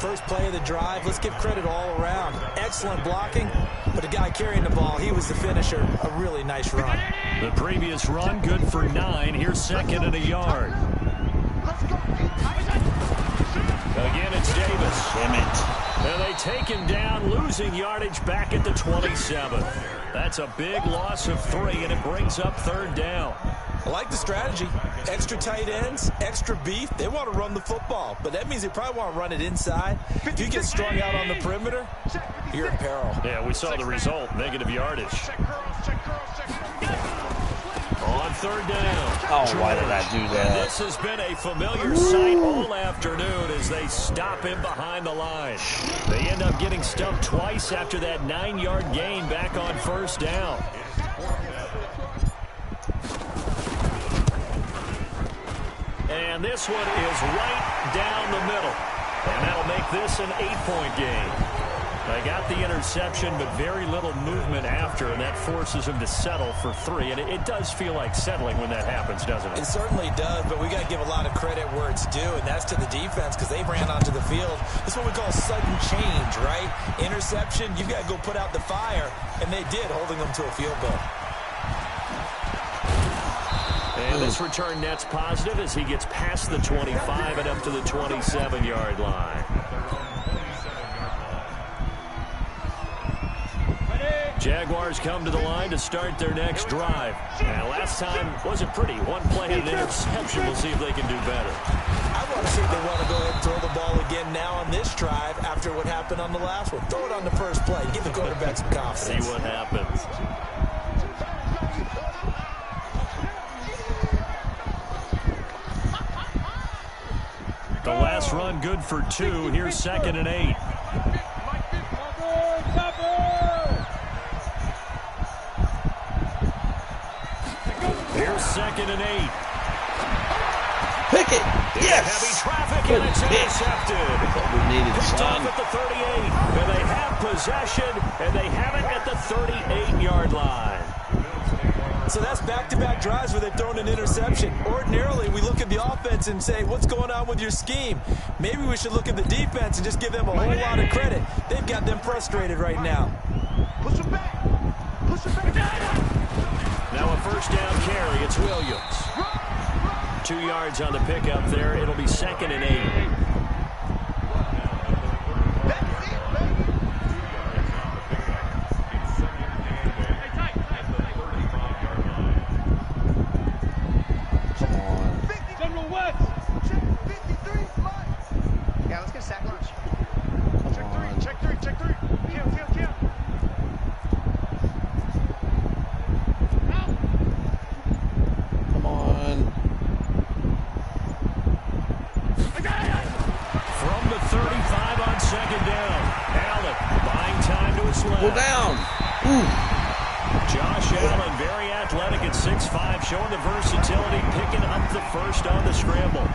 First play of the drive. Let's give credit all around. Excellent blocking, but the guy carrying the ball, he was the finisher. A really nice run. The previous run, good for 9. Here's 2nd and a yard. Again, it's Davis. Damn it. And they take him down, losing yardage back at the 27. That's a big loss of 3, and it brings up 3rd down. I like the strategy. Extra tight ends, extra beef. They want to run the football, but that means they probably want to run it inside. If you get strung out on the perimeter, you're in peril. Yeah, we saw the result, negative yardage. On third down. Oh, why did I do that? This has been a familiar sight all afternoon as they stop him behind the line. They end up getting stumped twice after that 9-yard gain back on first down. And this one is right down the middle. And that'll make this an 8-point game. They got the interception, but very little movement after, and that forces him to settle for 3. And it does feel like settling when that happens, doesn't it? It certainly does, but we got to give a lot of credit where it's due, and that's to the defense because they ran onto the field. This is what we call sudden change, right? Interception, you got to go put out the fire, and they did, holding them to a field goal. And this return net's positive as he gets past the 25 and up to the 27-yard line. Jaguars come to the line to start their next drive. And last time wasn't pretty. One play and an interception. We'll see if they can do better. I want to see if they want to go ahead and throw the ball again now on this drive after what happened on the last one. Throw it on the first play. Give the quarterback some confidence. See what happens. The last run good for 2. Here's 2nd and 8. Here's 2nd and 8. Pick it. Yes. Heavy traffic and it's intercepted. We needed Picked off some. at the 38. And they have possession, and they have it at the 38-yard line. So that's back-to-back drives where they've thrown an interception. Ordinarily, we look at the offense and say, what's going on with your scheme? Maybe we should look at the defense and just give them a whole lot of credit. They've got them frustrated right now. Push him back. Push him back. Now a first down carry. It's Williams. 2 yards on the pickup there. It'll be 2nd and 8. We're down. Josh Allen, very athletic at 6'5", showing the versatility, picking up the first on the scramble.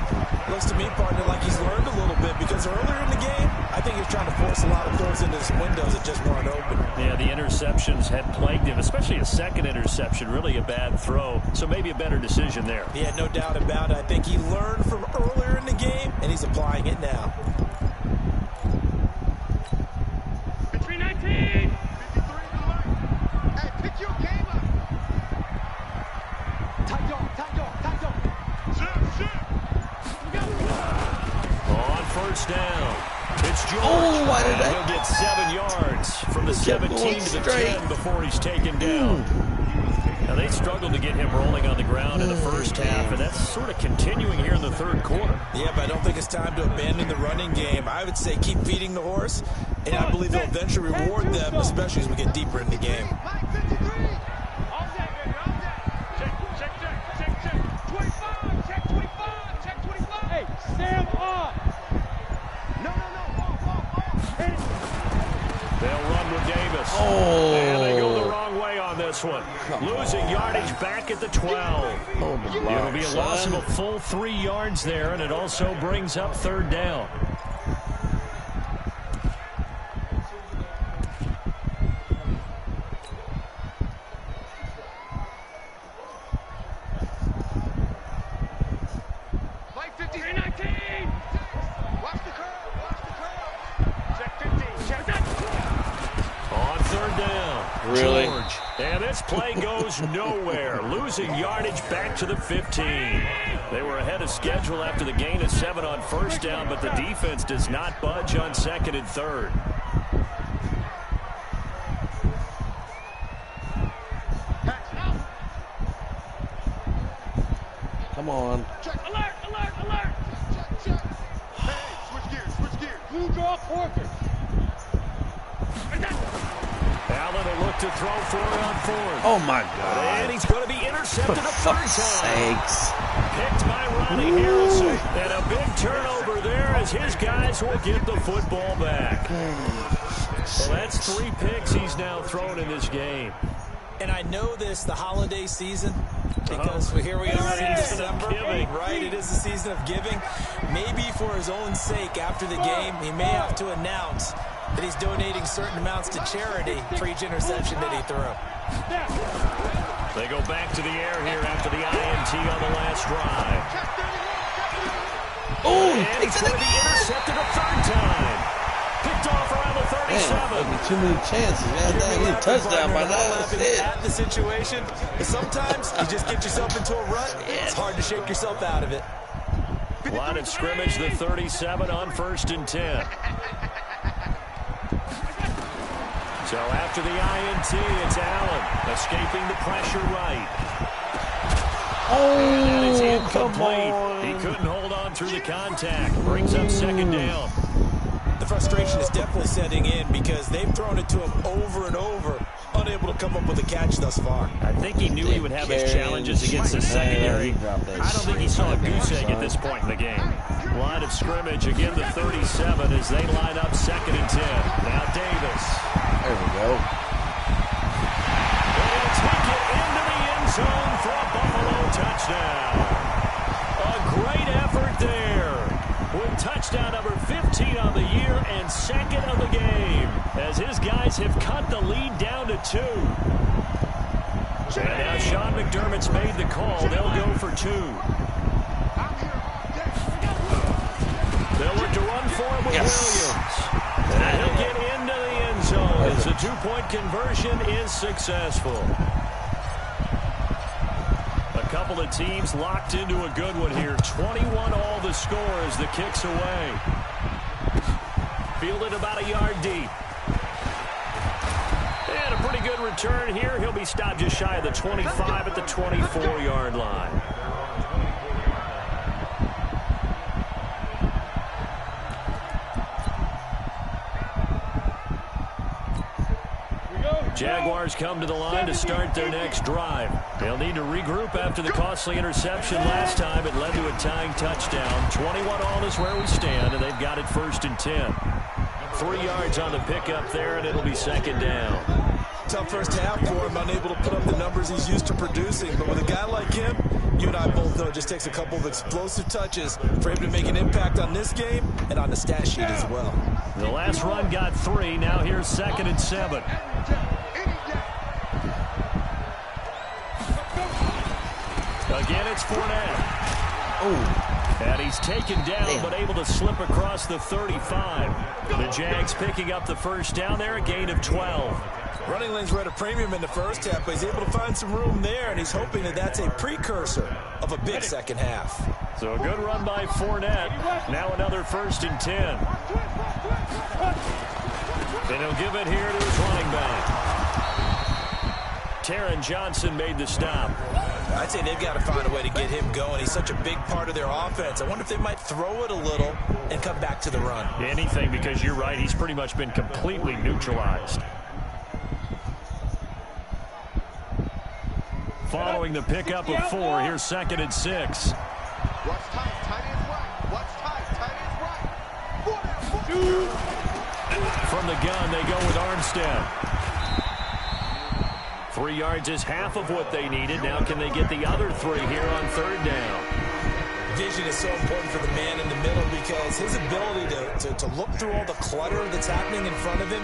Looks to me, partner, like he's learned a little bit because earlier in the game, I think he was trying to force a lot of throws into some windows that just weren't open. Yeah, the interceptions had plagued him, especially a second interception, really a bad throw. So maybe a better decision there. Yeah, no doubt about it. I think he learned from earlier in the game, and he's applying it now. Between 19. 53 to the right. Hey, pick your game up. Tight dog. On first down, it's George. Oh, why did He'll get 7 yards from the 17 to the 10 before he's taken down. Now, they struggled to get him rolling on the ground in the first half, and that's sort of continuing here in the third quarter. Yeah, but I don't think it's time to abandon the running game. I would say keep feeding the horse, and I believe they'll eventually reward them, especially as we get deeper in the game. Mike 53. All day, baby, all day. Check. 25, check 25, check 25. Hey, stand off. No. Off. Hit it. They'll run with Davis. Oh. And they go the wrong way on this one. Losing yardage back at the 12. It'll be a loss of a full 3 yards there, and it also brings up third down. Mike 50, 19. Watch the curve. Check 15, check that. On third down. Really? George. And this play goes nowhere. Losing yardage back to the 15. They were ahead of schedule after the gain of 7 on first down, but the defense does not budge on second and third. Come on. Check. Alert. Check. Hey, switch gears. Blue draw, Porker. Allen will look look to throw for it on fourth. Oh, my God. And he's going to be intercepted a third time. Sakes. Picked by Ronnie Harrison. And a big turnover there as his guys will get the football back. Well, that's 3 picks he's now thrown in this game. And I know this, the holiday season, because here we are in December, right? It is the season of giving. Maybe for his own sake after the game, he may have to announce that he's donating certain amounts to charity for each interception that he threw. They go back to the air here after the INT on the last drive. Oh, and he's going to be intercepted a third time. Picked off around the 37. Man, too many chances, man. That ain't a touchdown by now. That's it. At the situation, but sometimes you just get yourself into a rut. It's hard to shake yourself out of it. Line of scrimmage, the 37 on 1st and 10. So after the INT, it's Allen escaping the pressure right. Oh, and that is incomplete. He couldn't hold on through the contact. Brings up 2nd down. The frustration is definitely setting in because they've thrown it to him over and over, unable to come up with a catch thus far. I think he knew he would have his challenges against the secondary. I don't think he saw a goose egg at this point in the game. Line of scrimmage, again the 37 as they line up 2nd and 10. Now Davis. There we go. They'll take it into the end zone for a Buffalo touchdown. A great effort there. With touchdown number 15 on the year and 2nd of the game, as his guys have cut the lead down to 2. And now Sean McDermott's made the call. They'll go for 2. They'll look to run for it with Williams. And he'll get into the end zone as the 2-point conversion is successful. A couple of teams locked into a good one here. 21 all the score as the kick's away. Fielded about a yard deep. And a pretty good return here. He'll be stopped just shy of the 25 at the 24-yard line. Jaguars come to the line to start their next drive. They'll need to regroup after the costly interception last time. It led to a tying touchdown. 21 all is where we stand, and they've got it 1st and 10. 3 yards on the pickup there, and it'll be 2nd down. Tough first half for him, unable to put up the numbers he's used to producing. But with a guy like him, you and I both know it just takes a couple of explosive touches for him to make an impact on this game and on the stat sheet as well. The last run got 3. Now here's 2nd and 7. Again, it's Fournette. Oh. And he's taken down, but able to slip across the 35. The Jags picking up the first down there, a gain of 12. Running lanes were at a premium in the first half, but he's able to find some room there, and he's hoping that that's a precursor of a big second half. So a good run by Fournette. Now another 1st and 10. And he'll give it here to his running back. Taron Johnson made the stop. I'd say they've got to find a way to get him going. He's such a big part of their offense. I wonder if they might throw it a little and come back to the run. Anything, because you're right. He's pretty much been completely neutralized. Following the pickup of 4, here's 2nd and 6. Watch tight, tight ends right. Watch tight, tight ends right. From the gun, they go with Armstead. 3 yards is half of what they needed. Now can they get the other 3 here on 3rd down? Vision is so important for the man in the middle because his ability to look through all the clutter that's happening in front of him,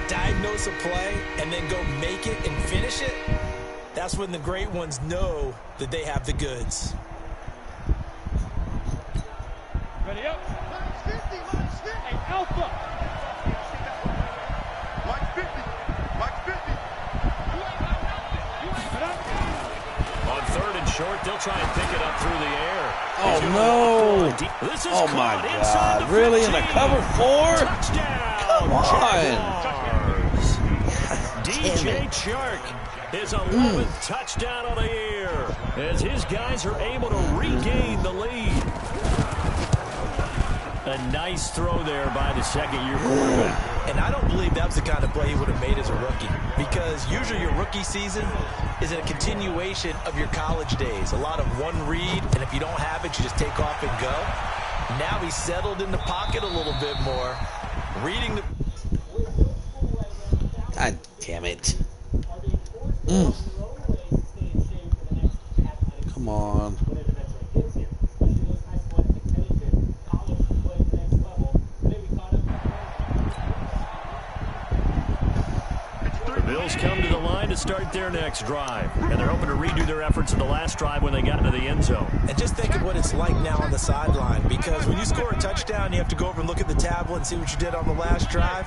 diagnose a play, and then go make it and finish it, that's when the great ones know that they have the goods. Ready up. Hey, Alpha. Mike 50. Mike 50. On 3rd and short, they'll try and pick it up through the air. Oh, no. This is Oh, my God. Really? In the cover 4? Touchdown. Come on. DJ Chark. His 11th touchdown of the year as his guys are able to regain the lead. A nice throw there by the 2nd-year quarterback. And I don't believe that was the kind of play he would have made as a rookie, because usually your rookie season is a continuation of your college days. A lot of one read, and if you don't have it, you just take off and go. Now he's settled in the pocket a little bit more, reading the... God damn it. Come on. The Bills come to the line to start their next drive, and they're hoping to redo their efforts in the last drive when they got into the end zone. And just think of what it's like now on the sideline, because when you score a touchdown, you have to go over and look at the tablet and see what you did on the last drive.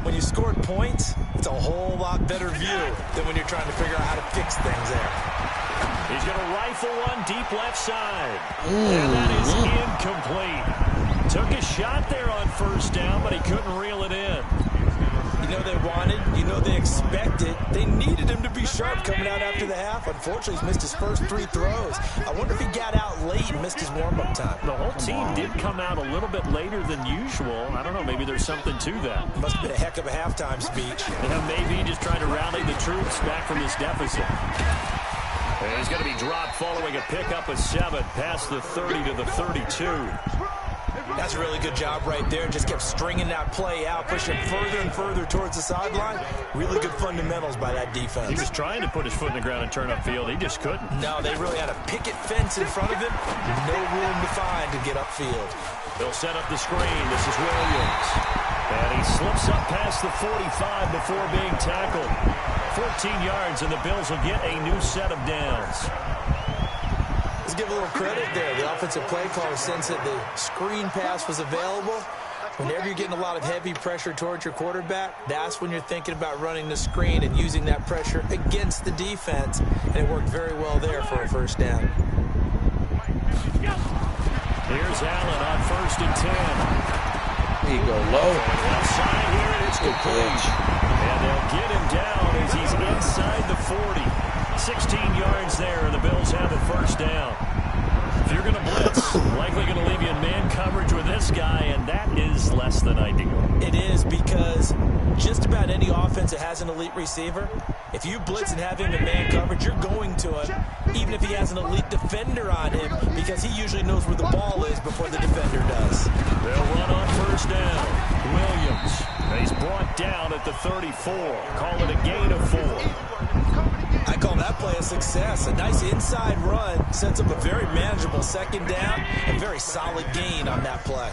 When you scored points, it's a whole lot better view than when you're trying to figure out how to fix things there. He's going to rifle one deep left side. And that is incomplete. Took a shot there on first down, but he couldn't reel it in. You know they wanted, you know they expected. They needed him to be sharp coming out after the half. Unfortunately, he's missed his first 3 throws. I wonder if he got out late and missed his warm-up time. The whole team did come out a little bit later than usual. I don't know, maybe there's something to that. Must have been a heck of a halftime speech. Yeah, maybe just trying to rally the troops back from this deficit. And he's going to be dropped following a pickup of 7 past the 30 to the 32. That's a really good job right there. Just kept stringing that play out, pushing further and further towards the sideline. Really good fundamentals by that defense. He was trying to put his foot in the ground and turn upfield. He just couldn't. No, they really had a picket fence in front of him. No room to find to get upfield. They'll set up the screen. This is Williams. And he slips up past the 45 before being tackled. 14 yards, and the Bills will get a new set of downs. Let's give a little credit there. The offensive play caller, since that the screen pass was available, whenever you're getting a lot of heavy pressure towards your quarterback, that's when you're thinking about running the screen and using that pressure against the defense. And it worked very well there for a first down. Here's Allen on 1st and 10. There you go, low. Left side here, and it's complete. And they'll get him down as he's inside the 40. 16 yards there, and the Bills have a first down. If you're going to blitz, likely going to leave you in man coverage with this guy, and that is less than ideal. It is, because just about any offense that has an elite receiver, if you blitz and have him in man coverage, you're going to him, even if he has an elite defender on him, because he usually knows where the ball is before the defender does. They'll run on first down. Williams, he's brought down at the 34. Call it a gain of 4. I call that play a success. A nice inside run sets up a very manageable second down and very solid gain on that play.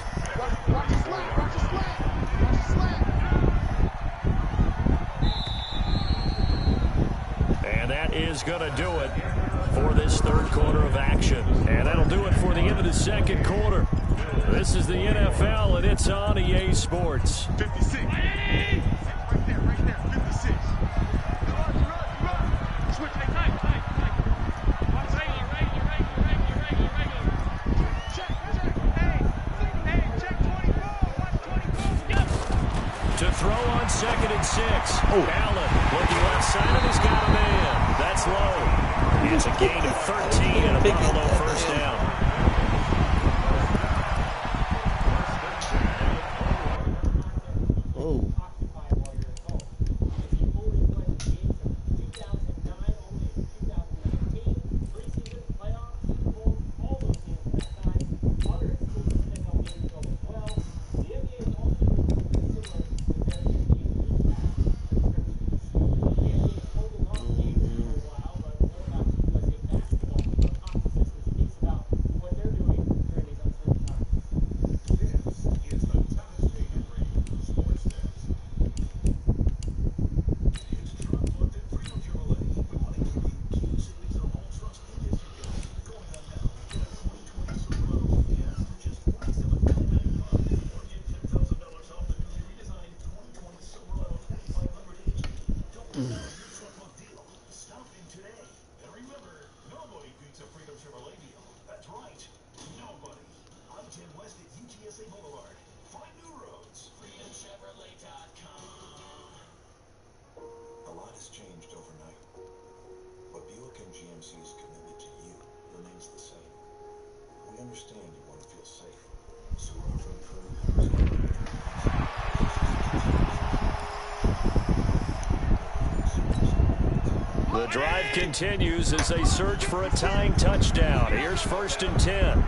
And that is going to do it for this third quarter of action. And that'll do it for the end of the second quarter. This is the NFL, and it's on EA Sports. 56. Right there, 56. Switch, tight. Regular. Check. Hey, check 24. Watch 24. Go. To throw on 2nd and 6. Allen looking left side, and he's got a man. That's low. It's a gain of 13 and a Buffalo first down. understand you want to feel safe. So The drive continues as they search for a tying touchdown. Here's 1st and 10.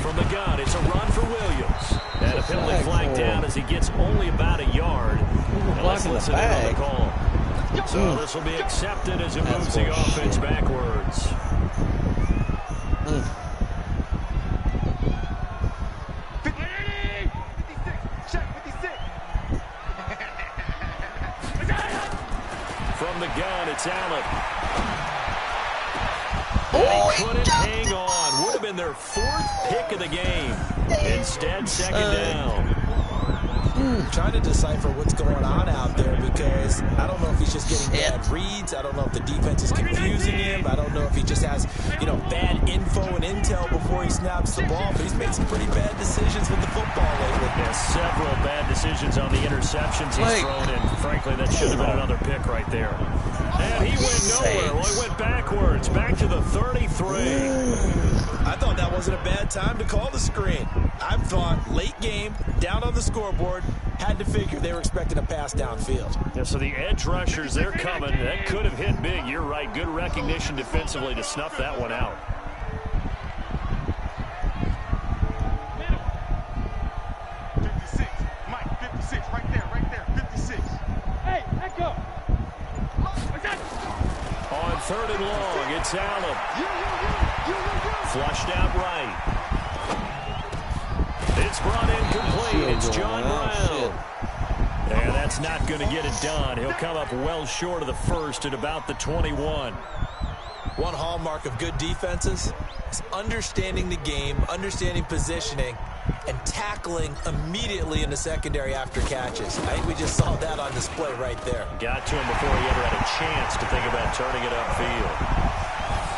From the gun, it's a run for Williams. And a penalty flag down as he gets only about a yard. Let's listen in on the call. So this will be accepted as it moves the offense backwards. From the gun, it's Allen. And he couldn't hang on. Would have been their 4th pick of the game. Instead, 2nd down. Trying to decipher what's going on out there because I don't know if he's just getting bad reads. I don't know if the defense is confusing him. I don't know if he just has, bad info and intel before he snaps the ball. But he's made some pretty bad decisions with the football lately. Yeah, several bad decisions on the interceptions he's thrown, and frankly, that should have been another pick right there. And he went nowhere. Well, he went backwards, back to the 33. I thought that wasn't a bad time to call the screen. I thought late game, down on the scoreboard, had to figure they were expecting a pass downfield. Yeah, so the edge rushers, they're coming. That could have hit big. You're right. Good recognition defensively to snuff that one out. On 3rd and long, it's Allen. Flushed out right. It's brought in complete. It's John Brown. And that's not going to get it done. He'll come up well short of the 1st at about the 21. One hallmark of good defenses is understanding the game, understanding positioning, and tackling immediately in the secondary after catches. I think we just saw that on display right there. Got to him before he ever had a chance to think about turning it upfield.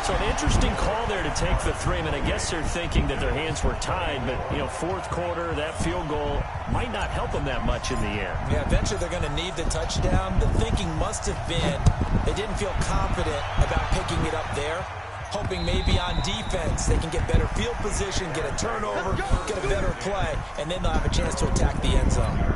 So an interesting call there to take the 3. I mean, I guess they're thinking that their hands were tied, but, 4th quarter, that field goal might not help them that much in the end. Yeah, eventually they're going to need the touchdown. The thinking must have been they didn't feel confident about picking it up there, hoping maybe on defense they can get better field position, get a turnover, get a better play, and then they'll have a chance to attack the end zone.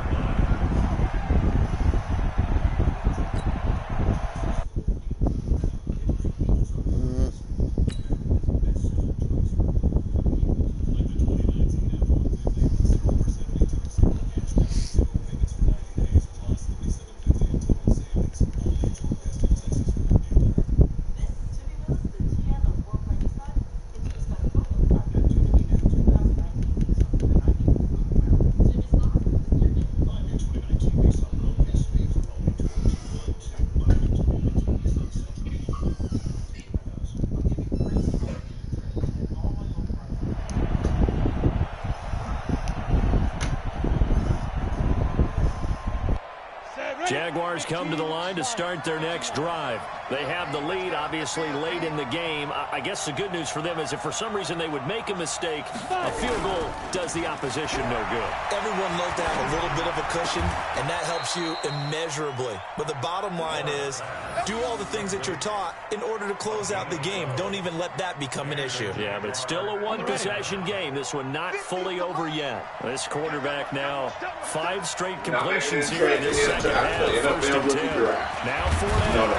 Jaguars come to the line to start their next drive. They have the lead, obviously, late in the game. I guess the good news for them is if for some reason they would make a mistake, a field goal does the opposition no good. Everyone loves to have a little bit of a cushion, and that helps you immeasurably. But the bottom line is, do all the things that you're taught in order to close out the game. Don't even let that become an issue. Yeah, but still a one-possession game. This one not fully over yet. This quarterback now 5 straight completions here in this second half. 1st and 10. Now 4 down.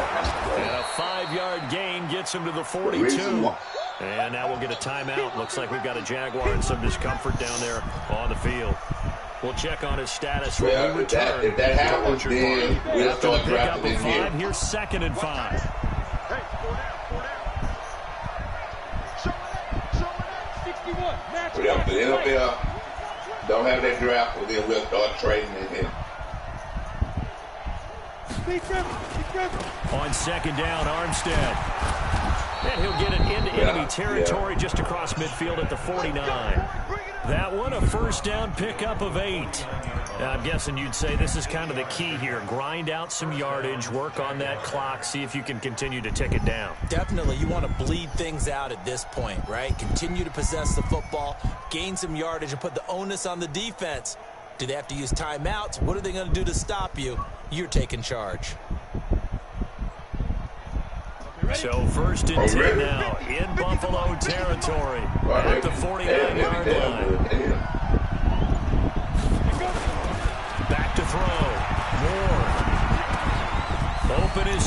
And a 5-yard gain gets him to the 42. And now we'll get a timeout. Looks like we've got a Jaguar in some discomfort down there on the field. We'll check on his status when we return. If that happens, then we'll start drafting in here. Here's 2nd and 5. Hey, 61. If the NFL don't have that draft, well, then we'll start trading in here. On 2nd down, Armstead. And he'll get it into enemy territory just across midfield at the 49. That one, a 1st down pickup of 8. I'm guessing you'd say this is kind of the key here. Grind out some yardage, work on that clock, see if you can continue to tick it down. Definitely. You want to bleed things out at this point, right? Continue to possess the football, gain some yardage, and put the onus on the defense. Do they have to use timeouts? What are they going to do to stop you? You're taking charge. So 1st and 10 now in Buffalo territory at the 49-yard line.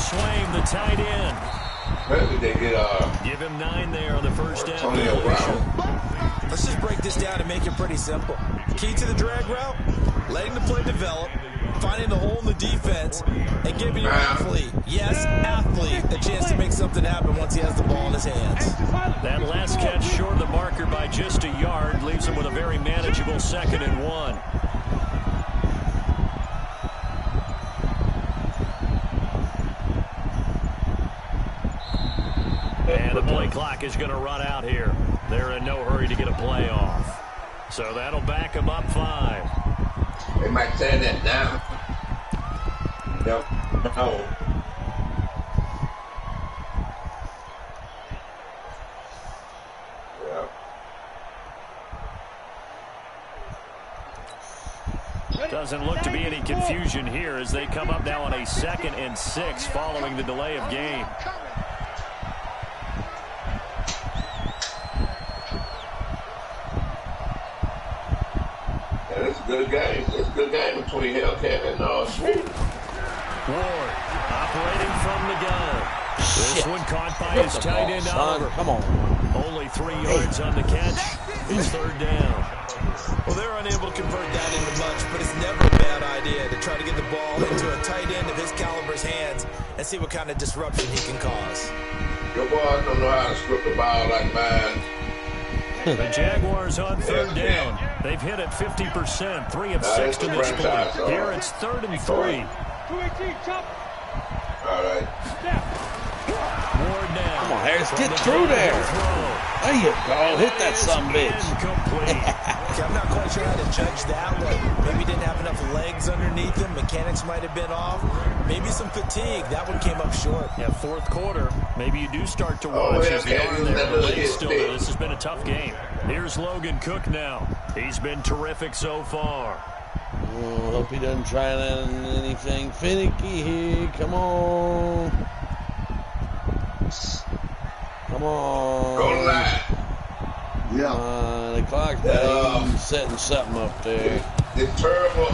Swaim, the tight end. Where did they get Give him 9 there on the first down. Tony Brown? Let's just break this down and make it pretty simple. Key to the drag route, letting the play develop, finding the hole in the defense, and giving your athlete, yes, athlete, a chance to make something happen once he has the ball in his hands. That last catch short of the marker by just a yard leaves him with a very manageable 2nd and 1. And the play clock is going to run out here. They're in no hurry to get a play off. So that'll back them up 5. They might turn that down. Yep. No. Doesn't look to be any confusion here as they come up now on a 2nd and 6 following the delay of game. It's a good game. It's a good game between Hellcat and Sweet. Ward operating from the gun. This one caught by his tight end Oliver. Come on. Only 3 yards on the catch. It's 3rd down. Well, they're unable to convert that into much, but it's never a bad idea to try to get the ball into a tight end of his caliber's hands and see what kind of disruption he can cause. Your boys don't know how to script the ball like mine. The Jaguars on 3rd down. They've hit it 50%, 3 of 6 to this point. Here it's 3rd and 3. 218, chop. All right. Ward now. Come on, Harris, get through there. There you go. Hit that sumbitch. Okay, I'm not quite sure how to judge that one. Maybe didn't have enough legs underneath him. Mechanics might have been off. Maybe some fatigue. That one came up short. Yeah, 4th quarter. Maybe you do start to watch as the arm there. The legs still there. This has been a tough game. Here's Logan Cook now. He's been terrific so far. Oh, hope he doesn't try anything finicky here. Come on. Come on. Go line. Yeah. The clock's down. Setting something up there. The terrible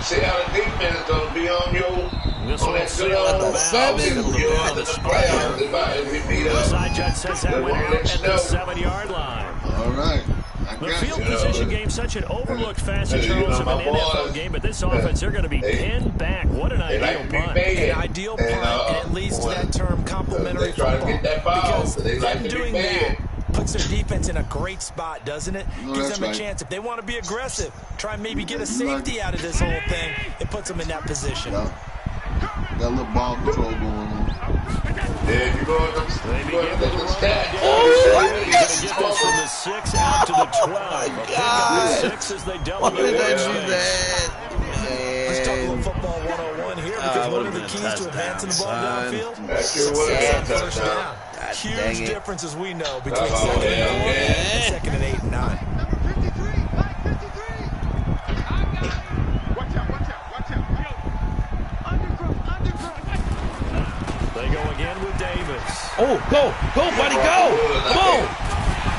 Seattle defense is going to be on your This on one's that on the 7. You're under the playoffs. If we beat us, Side judge says that one out at the 7-yard line. All right. The field position game, such an overlooked facet, Charles, of an NFL game, but this offense, they're going to be pinned back. What an ideal punt. An ideal punt, and it leads to that term complimentary football. Because them doing that puts their defense in a great spot, doesn't it? Gives them a chance. If they want to be aggressive, try and maybe get a safety out of this whole thing, it puts them in that position. Got a little ball control going on. if you go to the stats, Get this from the 6 out to the 12. Pick up the 6 as they delegate. Why did I do that? Let's talk a little football 101 here, because one of the keys to advancing the ball downfield that's your is way. first down. Huge difference, as we know, between 2nd and 4 and 2nd and 8 and 9. Number 53, Mike 53. Watch out. Undergrowth. They go again with Davis. Oh, go, buddy, go! Come on!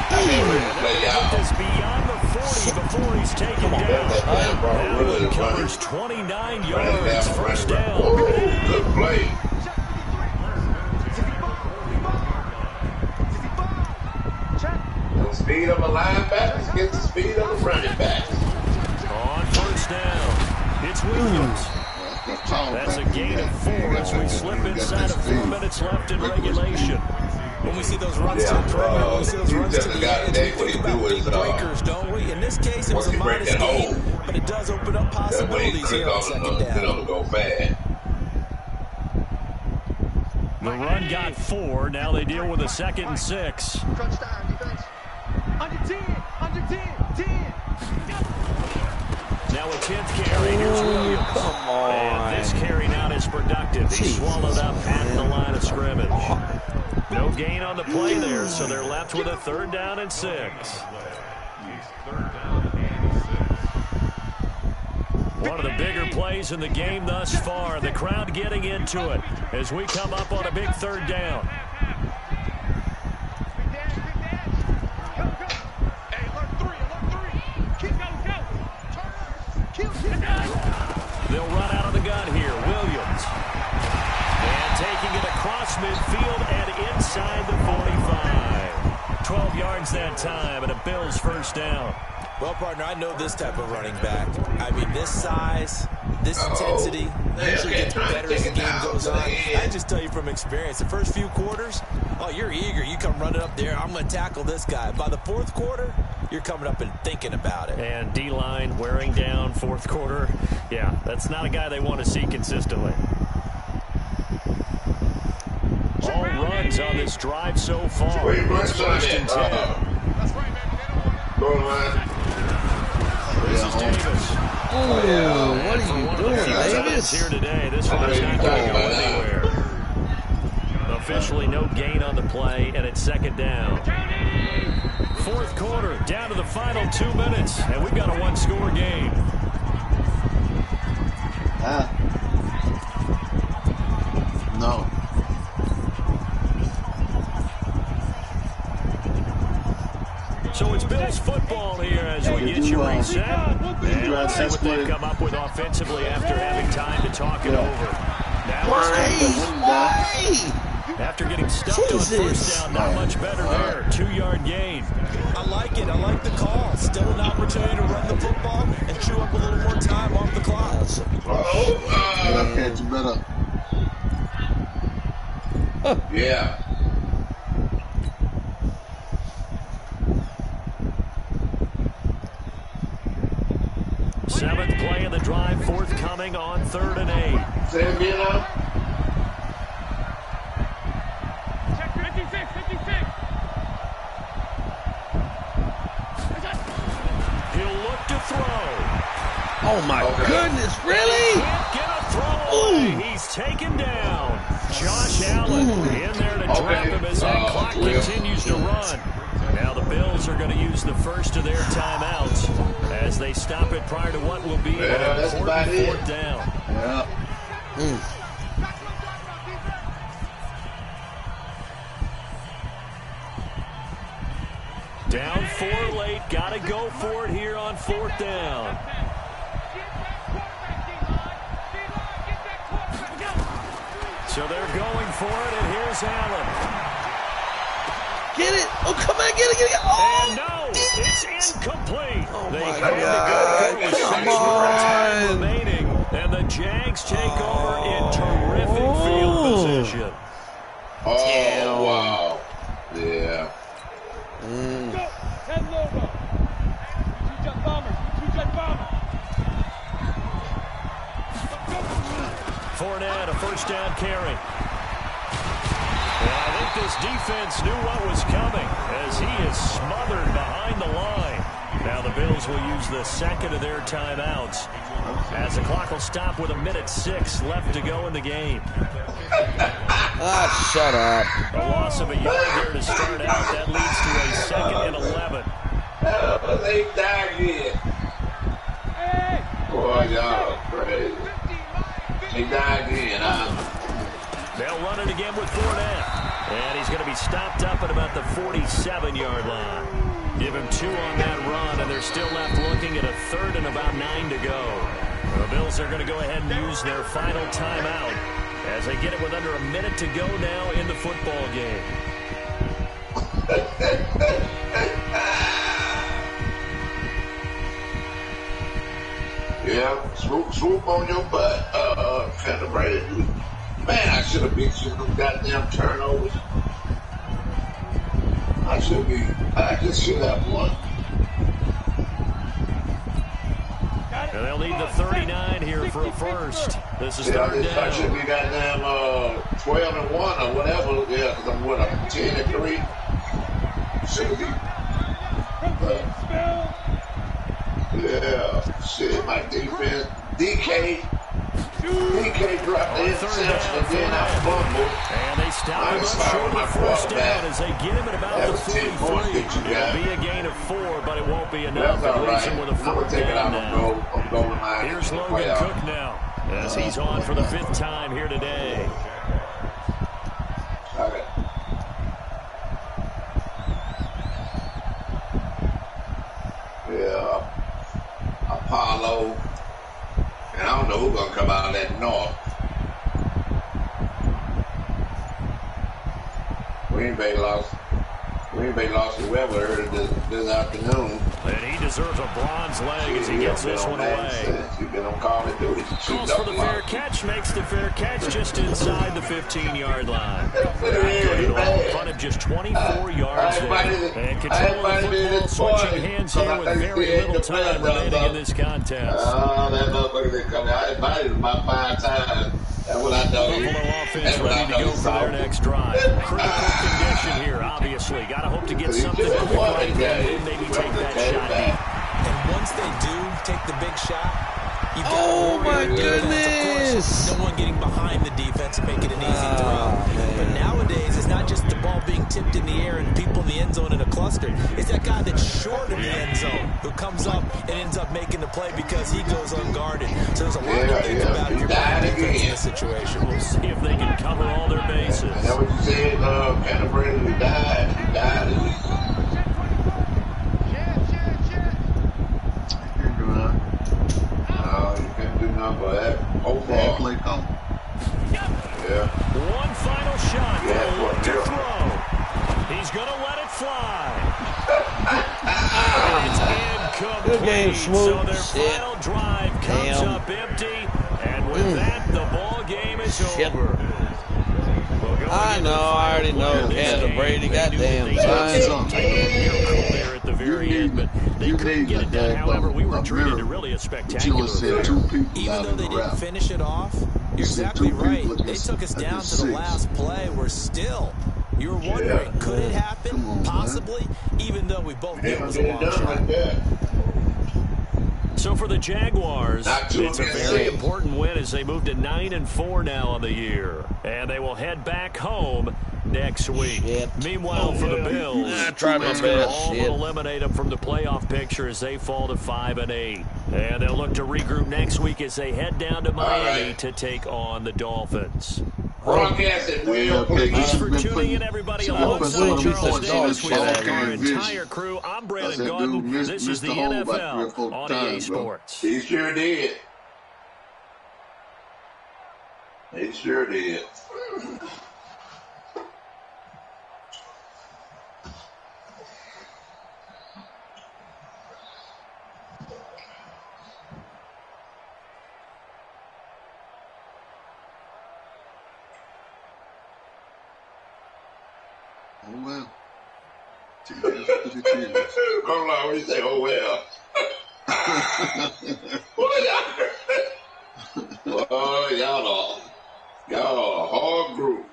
Put this beyond the 40 before he's taken down. That one covers 29 yards. First down. Good play. The speed of a linebacker against the speed of a running back. On first down, it's Williams. That's a gain of 4 as we slip inside of 4 minutes left in regulation. When we see those runs to the perimeter, when we see those runs to the edge, we think about big breakers, don't we? In this case, it was a modest gain, but it does open up possibilities here on 2nd down. Go bad. The run got 4. Now they deal with a 2nd and 6. Crunch time, defense. Under 10. Now a 10th carry. Here's Williams. Come on. And this carry not as productive. He's swallowed up at the line of scrimmage. No gain on the play there, so they're left with a 3rd down and 6. One of the bigger plays in the game thus far. The crowd getting into it as we come up on a big 3rd down. They'll run out of the gun here. Williams. And take taking it across midfield and inside the 45. 12 yards that time, and a Bills first down. Well, partner, I know this type of running back. I mean, this size, this intensity usually gets better as the game goes on. I just tell you from experience, the first few quarters, oh, you're eager. You come running up there, I'm going to tackle this guy. By the fourth quarter, you're coming up and thinking about it. And D-line wearing down fourth quarter. Yeah, that's not a guy they want to see consistently. All runs on this drive so far. It's first and 10. That's right, man. This is Davis. Oh, yeah. What are you doing, Davis? Here today. This one's not going to go anywhere. Officially no gain on the play, and it's second down. Fourth quarter, down to the final 2 minutes, and we've got a one-score game. No. So it's Bills football here as we get you reset. And let's see what they've come up with offensively after having time to talk it over. After getting stuffed on first down, not much better there. 2-yard gain. I like it. I like the call. Still an opportunity to run the football and chew up a little more time off the clock. You better. Yeah. Seventh play of the drive, forthcoming on 3rd and 8. Say it again now. Check 56, 56. He'll look to throw. Oh, my goodness. Really? Can't get a throw away. He's taken down. Josh Allen in there to trap him as that clock continues to run. Now the Bills are going to use the first of their timeouts as they stop it prior to what will be an important fourth down. Yeah. Down 4 late, got to go for it here on 4th down. So they're going for it, and here's Allen. Get it. Oh, come on. Get it. Oh, and no, it's incomplete. Oh, they my come God. to go Come with 6 on. remaining, and the Jags take over in terrific field position. Oh, wow. Yeah. Go. 10 logo. Two jet bombers. Fournette, a first down carry. And I think this defense knew what was coming as he is smothered behind the line. Now the Bills will use the second of their timeouts as the clock will stop with 1:06 left to go in the game. Shut up. A loss of a yard there to start out. That leads to a 2nd and 11. They died here. Boy, y'all crazy. He died again, They'll run it again with Fournette. And he's going to be stopped up at about the 47-yard line. Give him 2 on that run, and they're still left looking at a 3rd and about 9 to go. The Bills are going to go ahead and use their final timeout as they get it with under a minute to go now in the football game. Yeah, swoop on your butt, kind of ready. Man, I should have beat you with them goddamn turnovers. I just should have won. And they'll need the 39 here for a first. This is 3rd down. I should be goddamn 12-1 or whatever. Yeah, because I'm 10-3. Should be. Yeah, shit, my defense. DK dropped the interception and then I fumbled. And they stop him up short of the first down as they get him at about the 43. It'll be a gain of 4, but it won't be enough. It leaves him with a 4th down now. Here's Logan Cook now as he's on for the 5th time here today. Okay. Yeah. Apollo. And I don't know who's going to come out of that north. Green Bay lost to Weber earlier this afternoon. And he deserves a bronze leg as he gets this one away. He's been on Call of Duty. Calls for the fair catch, makes the fair catch just inside the 15-yard line. Not good at all. In front of just 24 yards there. And control of the football switching hands here with very little time remaining in this contest. Oh, that motherfucker didn't come out. I invited him about 5 times. That's what I know. Buffalo offense ready to go for their next drive. Critical condition here, obviously. Got to hope to get something quick right there and maybe take that shot deep. And once they do take the big shot, you've got Oh, my goodness. Of course, no one getting behind the defense and make it an easy throw. But nowadays, it's not just the ball being tipped in the air and people in the end zone in a cluster. It's that guy that's short of the end zone who comes up and ends up making the play because he goes unguarded. So there's a lot to think about if you're playing defense in this situation. We'll see if they can cover all their bases. Is that what you said? Canterbury, he died. He died. You can't do nothing but that. Overall. Play call. Yeah. One final shot. To throw. He's going to let it fly. It's incomplete. Good game, Swoop. So their final drive comes up empty. And with that, the ball game is over. I know. I already know. Canada Brady. Goddamn. There at the very end, but they couldn't get it done. However, we were treated to really a spectacular Even though they didn't finish it off, you're exactly right. They took us down to the last play. We're still. You were wondering, could it happen? Possibly, even though we both knew it was a long shot. So for the Jaguars, it's a very important win as they move to 9-4 now on the year. And they will head back home next week. Meanwhile, for the Bills, it's going to eliminate them from the playoff picture as they fall to 5-8. And they'll look to regroup next week as they head down to Miami to take on the Dolphins. Broadcast it, Will. Thanks for tuning in, everybody. Alongside Charles Davis with our entire crew, I'm Brandon Gordon. This is the NFL on EA Sports. He sure did. He sure did. Oh, well. Hold on, what you say? Oh, well. Oh, y'all are a hard group.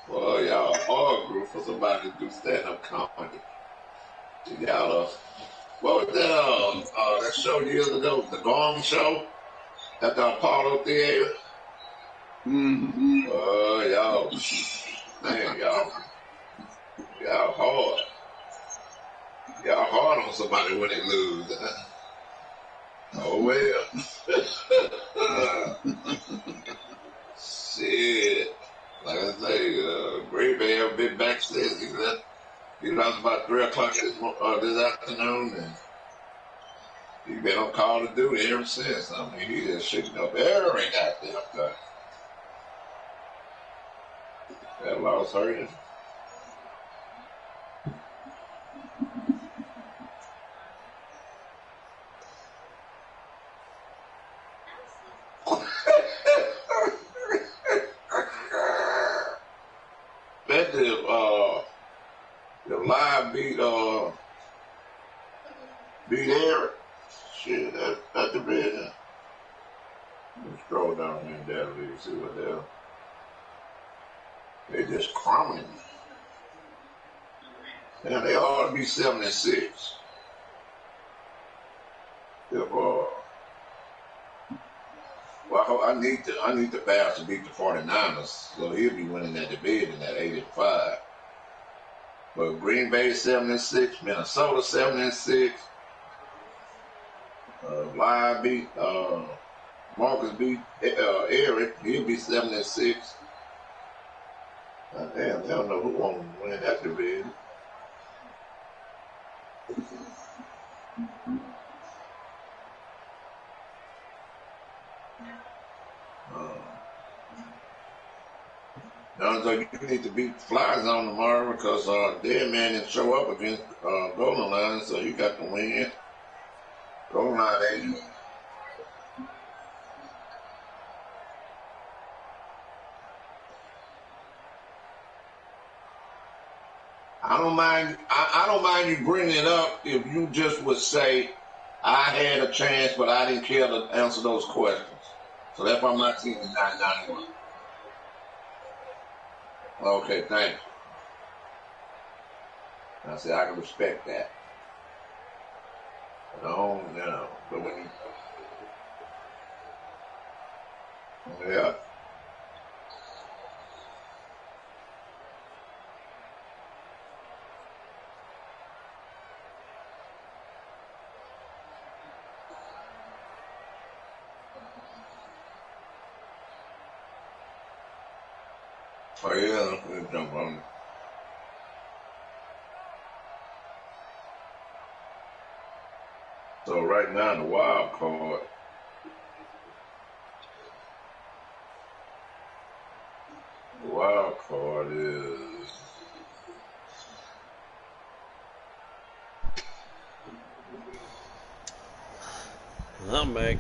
Boy, y'all a hard group for somebody to do stand-up comedy. Y'all what was that show years ago, the Gong Show at the Apollo Theater? Y'all, man, y'all hard. Y'all hard on somebody when they lose. Oh, well. Shit. Like I say, Green Bay have been backstage. He lost about 3 o'clock this afternoon, and he's been on Call of Duty ever since. I mean, he just shaking up every goddamn time. That loss hurt him. Bet the live beat Eric. Shit, that's the bed. Let's scroll down here and down and see what the hell. They just crumbling. And they ought to be 7-6. If I need the Bears to beat the 49ers, so he'll be winning that debate in that 8-5. But Green Bay 7-6, Minnesota 7-6. Live beat Marcus beat Eric, he'll be 7-6. Damn, I don't know who won't win that division. So you need to beat Fly Zone tomorrow because Dead Man didn't show up against Golden Line, so you got to win. Golden Line ain't. I don't mind. I don't mind you bringing it up if you just would say, I had a chance, but I didn't care to answer those questions. So that's why my team is 991. Okay, thanks. I said I can respect that. No, but when you, yeah. Oh yeah, we'll jump on it. So right now the wild card. The wild card is I'm back.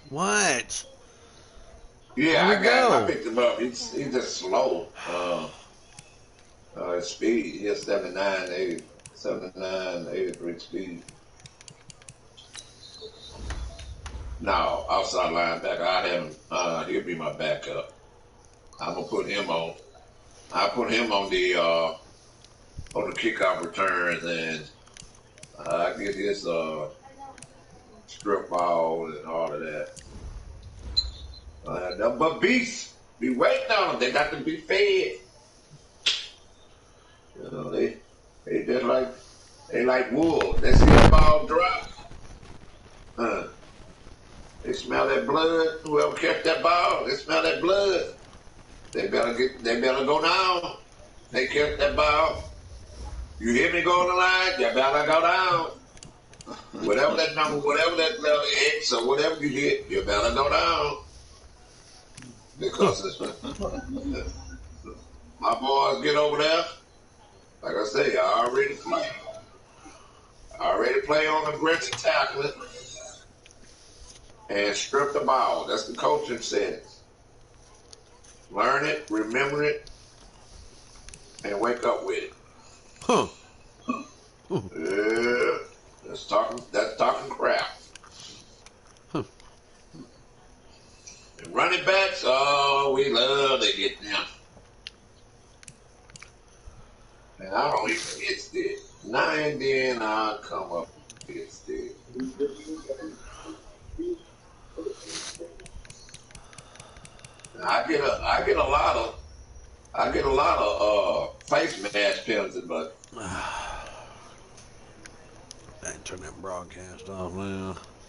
What? yeah, Where'd I he got him. I go? picked him up. He's just slow. His speed, he has 79, 83 speed. No, outside linebacker. I have him. He'll be my backup. I'm gonna put him on. I put him on the kickoff returns, and I get his strip ball and all of that. But beasts be waiting on them. They got to be fed. You know, they just like wolves. They see that ball drop. They smell that blood. Whoever catch that ball, they smell that blood. They better go down. They catch that ball. You hear me go on the line, you better go down. Whatever that number, whatever that letter X or whatever you hit, you better go down. Because it's my boys get over there. Like I say, I already play on aggressive tackling and strip the ball. That's the coaching settings. Learn it, remember it, and wake up with it. Huh. Yeah, that's talking crap. Huh. And running backs, oh, we love to get them. And I don't even hit stick. Now and then I'll come up and hit stick. I get a lot of face mask penalties, but I turn that broadcast off now.